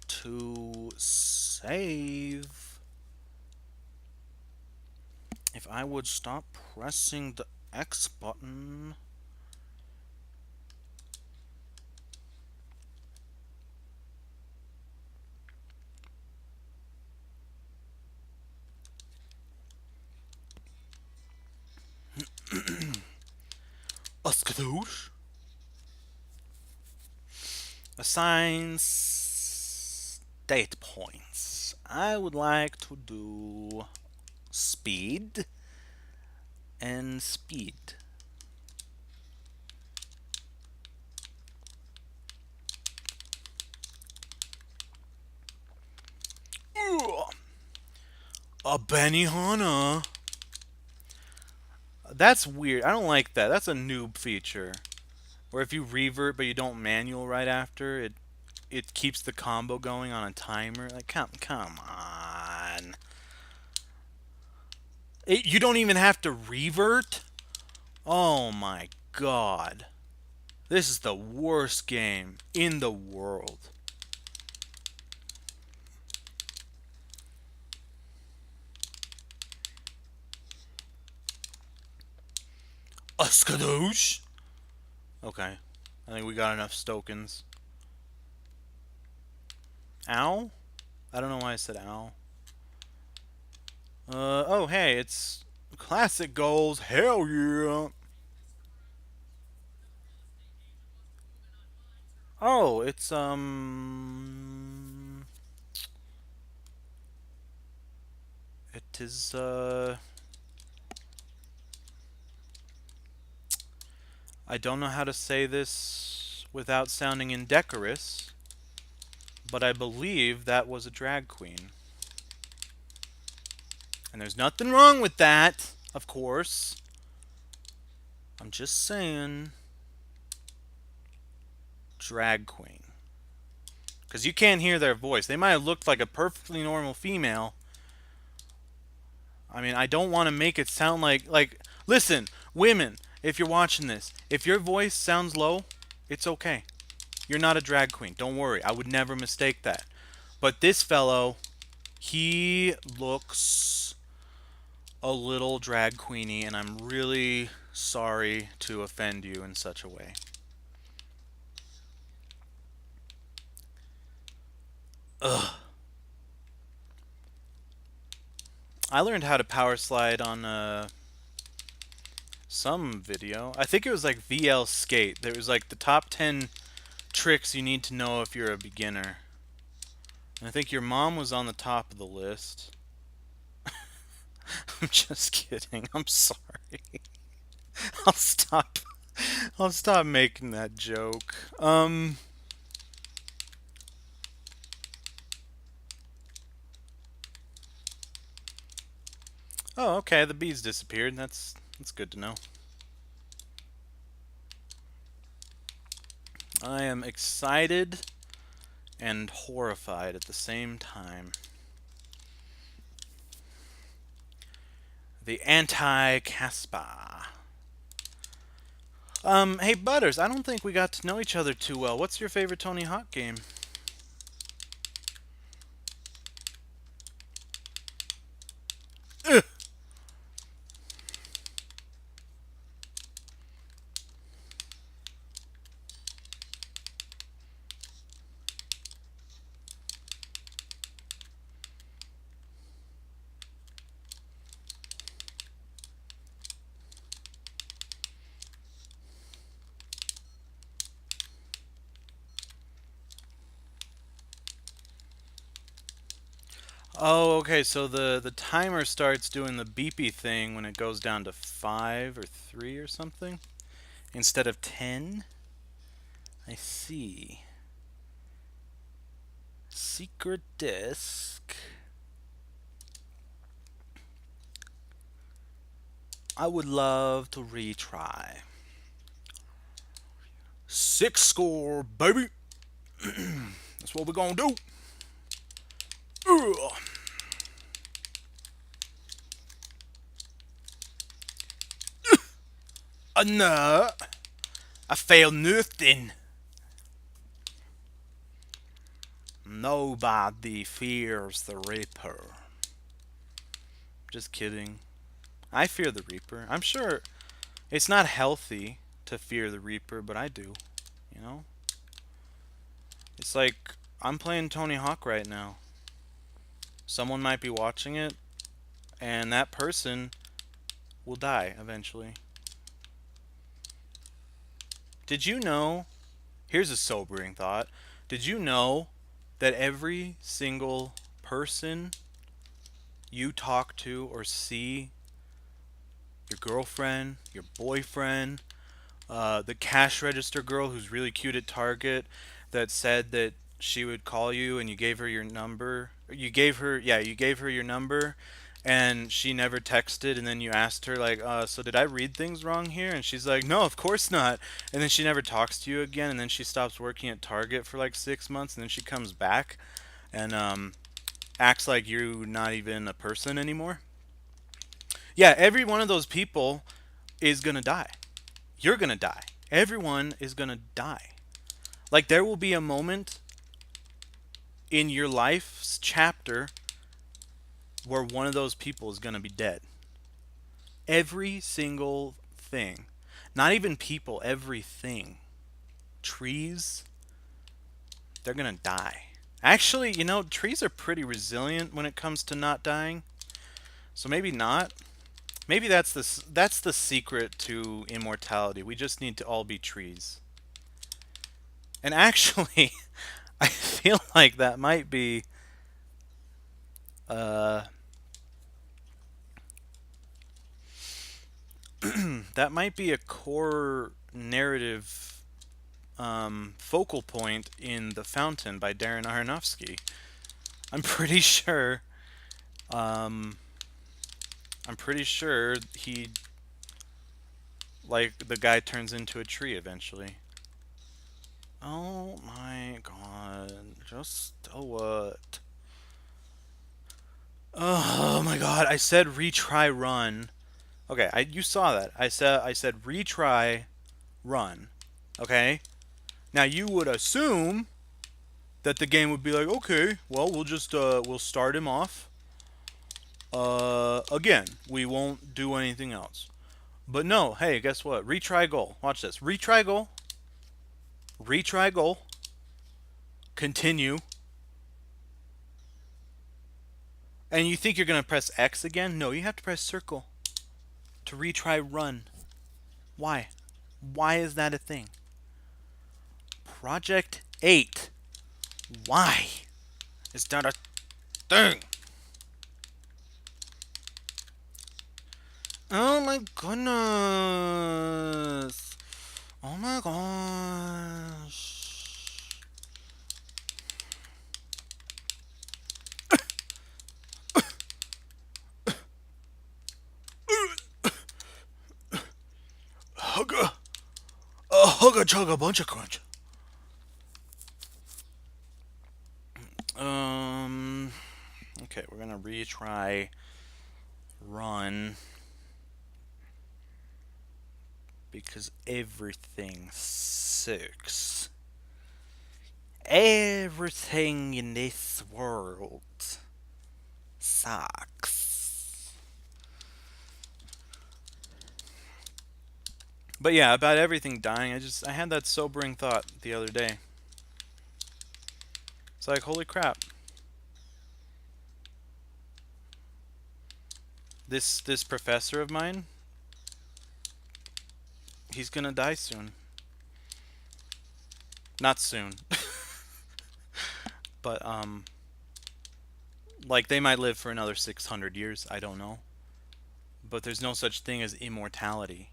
to save. If I would stop pressing the X button. Askadoosh. Assign state points. I would like to do speed and speed. Ugh. A Benihana. That's weird. I don't like that. That's a noob feature. Where if you revert but you don't manual right after, it keeps the combo going on a timer. Like come on. You don't even have to revert? Oh my god. This is the worst game in the world. A skadoosh? Okay. I think we got enough Stokens. Ow? I don't know why I said ow. Oh hey, it's classic goals. Hell yeah. Oh, it's it is I don't know how to say this without sounding indecorous, but I believe that was a drag queen. And there's nothing wrong with that, of course. I'm just saying drag queen. Because you can't hear their voice. They might have looked like a perfectly normal female. I mean, I don't want to make it sound like listen, women, if you're watching this, if your voice sounds low, it's okay. You're not a drag queen. Don't worry. I would never mistake that. But this fellow, he looks a little drag queeny, and I'm really sorry to offend you in such a way. Ugh. I learned how to power slide on some video. I think it was like VL Skate. There was like the top 10 tricks you need to know if you're a beginner. And I think your mom was on the top of the list. I'm just kidding. I'm sorry. I'll stop. I'll stop making that joke. Oh, okay. The bees disappeared. That's good to know. I am excited and horrified at the same time. The anti-Caspa. Hey Butters, I don't think we got to know each other too well. What's your favorite Tony Hawk game? Ugh. Oh, okay, so the timer starts doing the beepy thing when it goes down to 5 or 3 or something instead of 10. I see. Secret disk. I would love to retry. 6 score, baby. That's what we're gonna do. Ugh. No, I failed nothing. Nobody fears the Reaper. Just kidding. I fear the Reaper. I'm sure it's not healthy to fear the Reaper, but I do. You know? It's like I'm playing Tony Hawk right now. Someone might be watching it, and that person will die eventually. Did you know? Here's a sobering thought. Did you know that every single person you talk to or see, your girlfriend, your boyfriend, the cash register girl who's really cute at Target that said that she would call you and you gave her your number. You gave her your number and she never texted, and then you asked her like, so did I read things wrong here? And she's like, no, of course not. And then she never talks to you again, and then she stops working at Target for like 6 months, and then she comes back and acts like you're not even a person anymore. Yeah, every one of those people is gonna die. You're gonna die. Everyone is gonna die. Like there will be a moment in your life's chapter where one of those people is gonna be dead. Every single thing. Not even people, everything. Trees, they're gonna die. Actually, trees are pretty resilient when it comes to not dying. So maybe not. Maybe that's the secret to immortality. We just need to all be trees. And actually, I feel like that might be uh that might be a core narrative focal point in The Fountain by Darren Aronofsky. I'm pretty sure um, I'm pretty sure he like the guy turns into a tree eventually. Oh my god. Just what? Oh my god. I said retry run. Okay, you saw that. I said retry run. Okay? Now you would assume that the game would be like, "Okay, well, we'll start him off again. We won't do anything else." But no, hey, guess what? Retry goal. Watch this. Retry goal. Retry goal. Continue. And you think you're going to press X again? No, you have to press circle to retry run. Why? Why is that a thing? Project 8. Why is that a thing? Oh my goodness. Oh my gosh. Hugga. A hugga chugga bunch of crunch. Um. Okay, we're gonna retry run because everything sucks. Everything in this world sucks. But yeah, about everything dying, I had that sobering thought the other day. It's like, holy crap. This professor of mine, he's gonna die soon. Not soon. But like they might live for another 600 years, I don't know. But there's no such thing as immortality.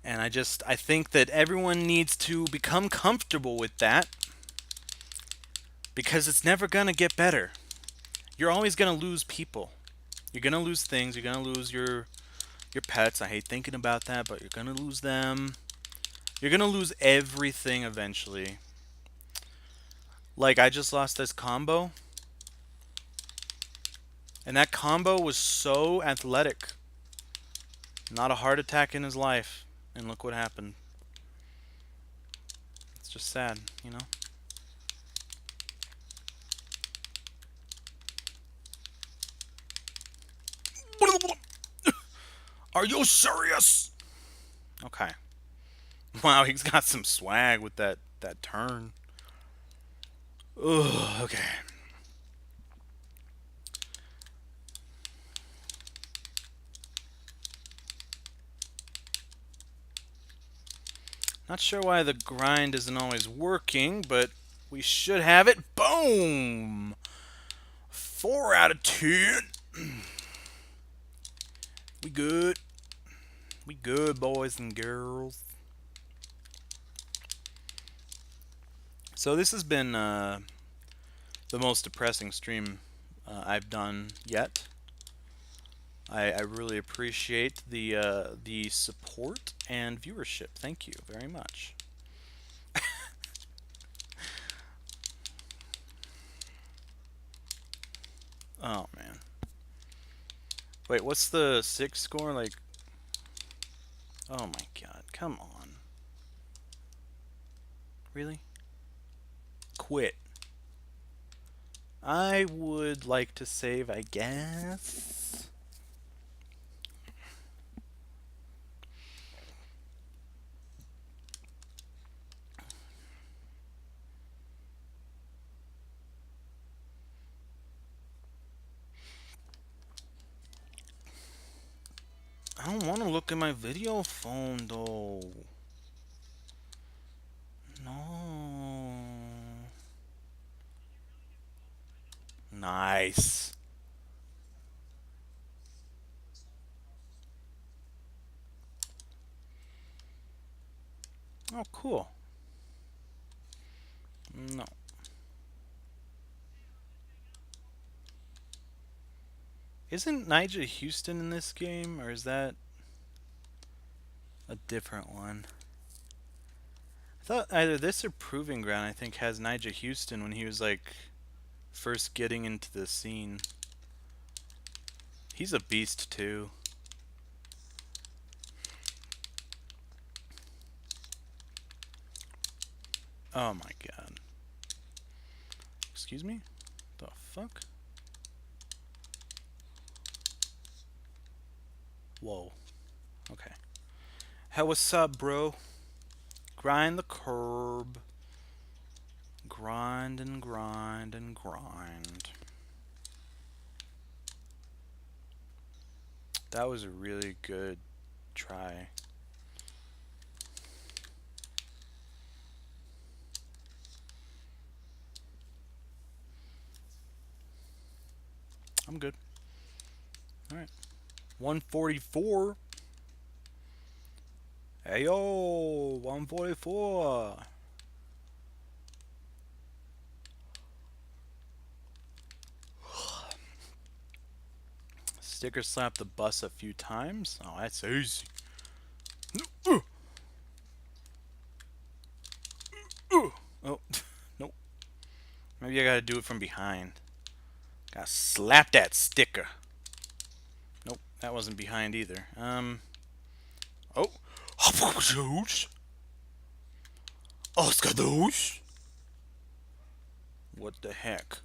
And I think that everyone needs to become comfortable with that because it's never going to get better. You're always going to lose people. You're going to lose things, you're going to lose your pets. I hate thinking about that, but you're going to lose them. You're going to lose everything eventually. Like I just lost this combo, and that combo was so athletic. Not a heart attack in his life, and look what happened. It's just sad, you know? Are you serious? Okay. Wow, he's got some swag with that turn. Ugh, okay. Not sure why the grind isn't always working, but we should have it. Boom! 4 out of 10. We good. We good, boys and girls. So this has been the most depressing stream I've done yet. I really appreciate the support and viewership. Thank you very much. Oh man. Wait, what's the six score? Like, oh my god, come on. Really? Quit. I would like to save, I guess. I don't want to look at my video phone though. No. Nice. Oh, cool. No. Isn't Nigel Houston in this game, or is that a different one? I thought either this or Proving Ground, I think, has Nigel Houston when he was like first getting into the scene. He's a beast too. Oh my god. Excuse me? The fuck? Whoa. Okay. Hey, what's up, bro? Grind the curb. Grind and grind and grind. That was a really good try. I'm good. Alright. 144. Hey yo, 144. Sticker slap the bus a few times. Oh, that's easy. Oh, nope. Maybe I gotta do it from behind. Gotta slap that sticker. Nope, that wasn't behind either. Oh. Oskadosh. What the heck?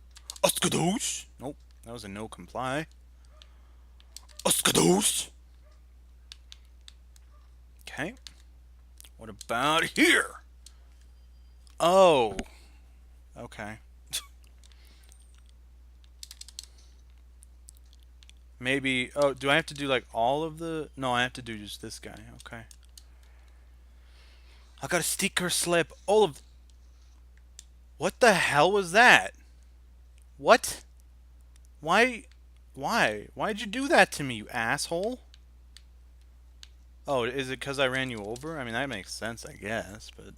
Oskadosh. Nope, that was a no comply. Oskadosh. Okay. What about here? Oh. Okay. Maybe. Oh, do I have to do like all of the? No, I have to do just this guy. Okay. I got a sticker slip all of. What the hell was that? What? Why? Why? Why'd you do that to me, you asshole? Oh, is it because I ran you over? I mean, that makes sense, I guess, but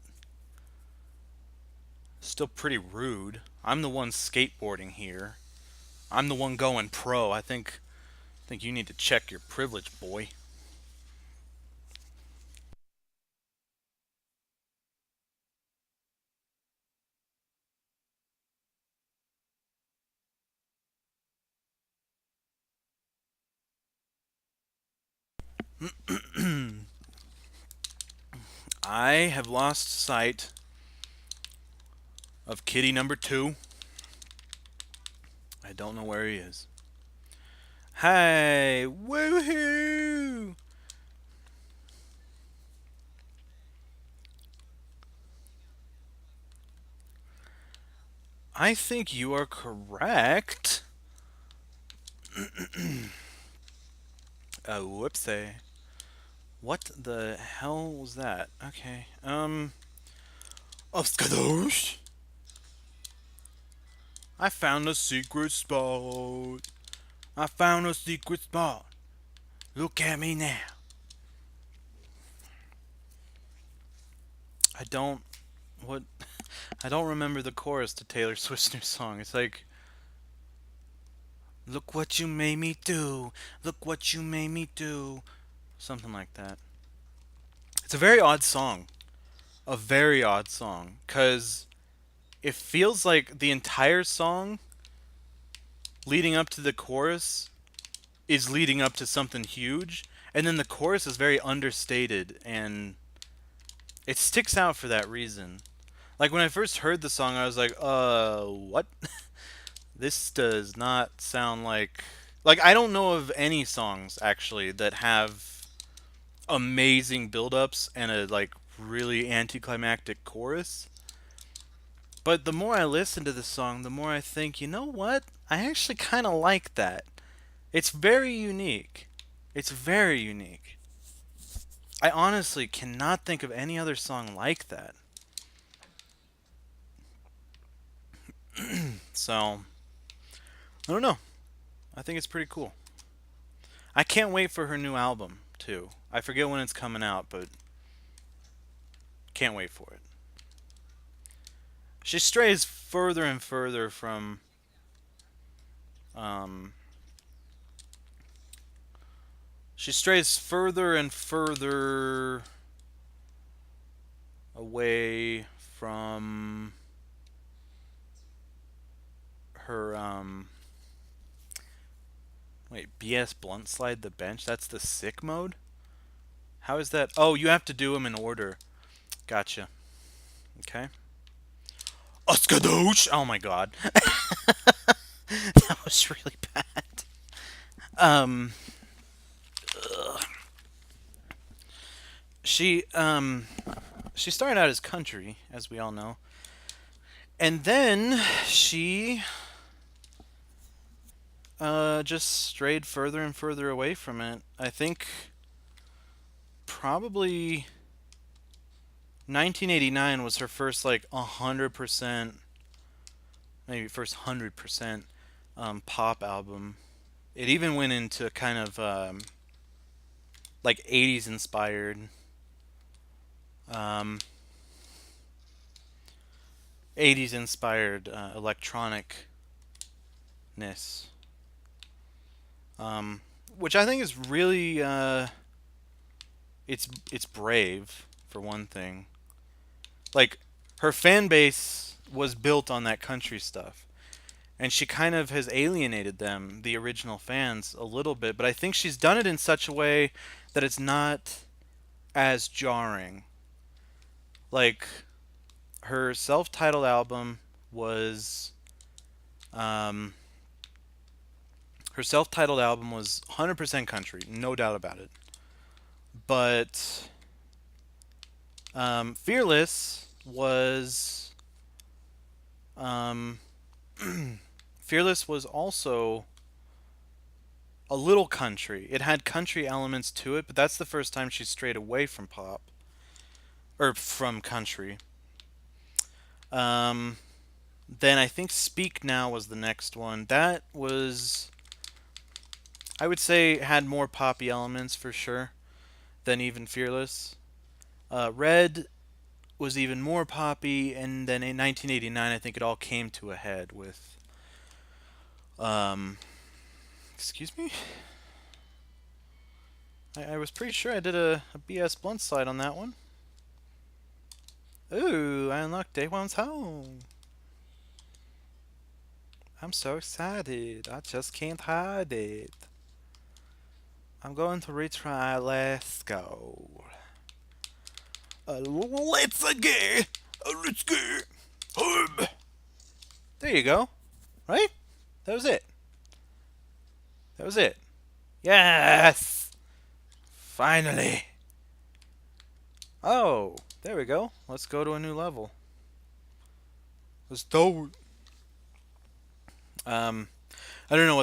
still pretty rude. I'm the one skateboarding here. I'm the one going pro. I think you need to check your privilege, boy. I have lost sight of kitty number 2. I don't know where he is. Hey, woohoo! I think you are correct. Oh, whoopsie. What the hell was that? Okay, Oskadosh! I found a secret spot. I found a secret spot. Look at me now. I don't. What? I don't remember the chorus to Taylor Swift's new song. It's like, look what you made me do. Look what you made me do. Something like that. It's a very odd song. A very odd song. Because it feels like the entire song leading up to the chorus is leading up to something huge. And then the chorus is very understated. And it sticks out for that reason. Like when I first heard the song, I was like, what? This does not sound like. Like, I don't know of any songs, actually, that have amazing build-ups and a, like, really anticlimactic chorus. But the more I listen to the song, the more I think, you know what? I actually kind of like that. It's very unique. It's very unique. I honestly cannot think of any other song like that. So, I don't know. I think it's pretty cool. I can't wait for her new album, too. I forget when it's coming out, but can't wait for it. She strays further and further from um she strays further and further away from her wait, BS Blunt Slide the Bench? That's the sick mode? How is that? Oh, you have to do them in order. Gotcha. Okay. Uskadoosh! Oh my god. That was really bad. Um ugh. She she started out as country, as we all know. And then she just strayed further and further away from it. I think probably 1989 was her first like 100%, maybe first 100% pop album. It even went into kind of like 80s inspired, um, 80s inspired electronicness, um, which I think is really it's brave for one thing. Like her fan base was built on that country stuff, and she kind of has alienated them, the original fans, a little bit. But I think she's done it in such a way that it's not as jarring. Like her self-titled album was um, her self-titled album was 100% country, no doubt about it. But Fearless was um, Fearless was also a little country. It had country elements to it, but that's the first time she strayed away from pop or from country. Um, then I think Speak Now was the next one. That was, I would say, had more poppy elements for sure than even Fearless. Red was even more poppy, and then in 1989, I think it all came to a head with. Um, excuse me? I was pretty sure I did a BS Blunt slide on that one. Ooh, I unlocked Day One's home. I'm so excited. I just can't hide it. I'm going to retry. Let's go. Let's go. Let's go. Home. There you go. Right? That was it. That was it. Yes! Finally. Oh, there we go. Let's go to a new level. Let's do it. I don't know what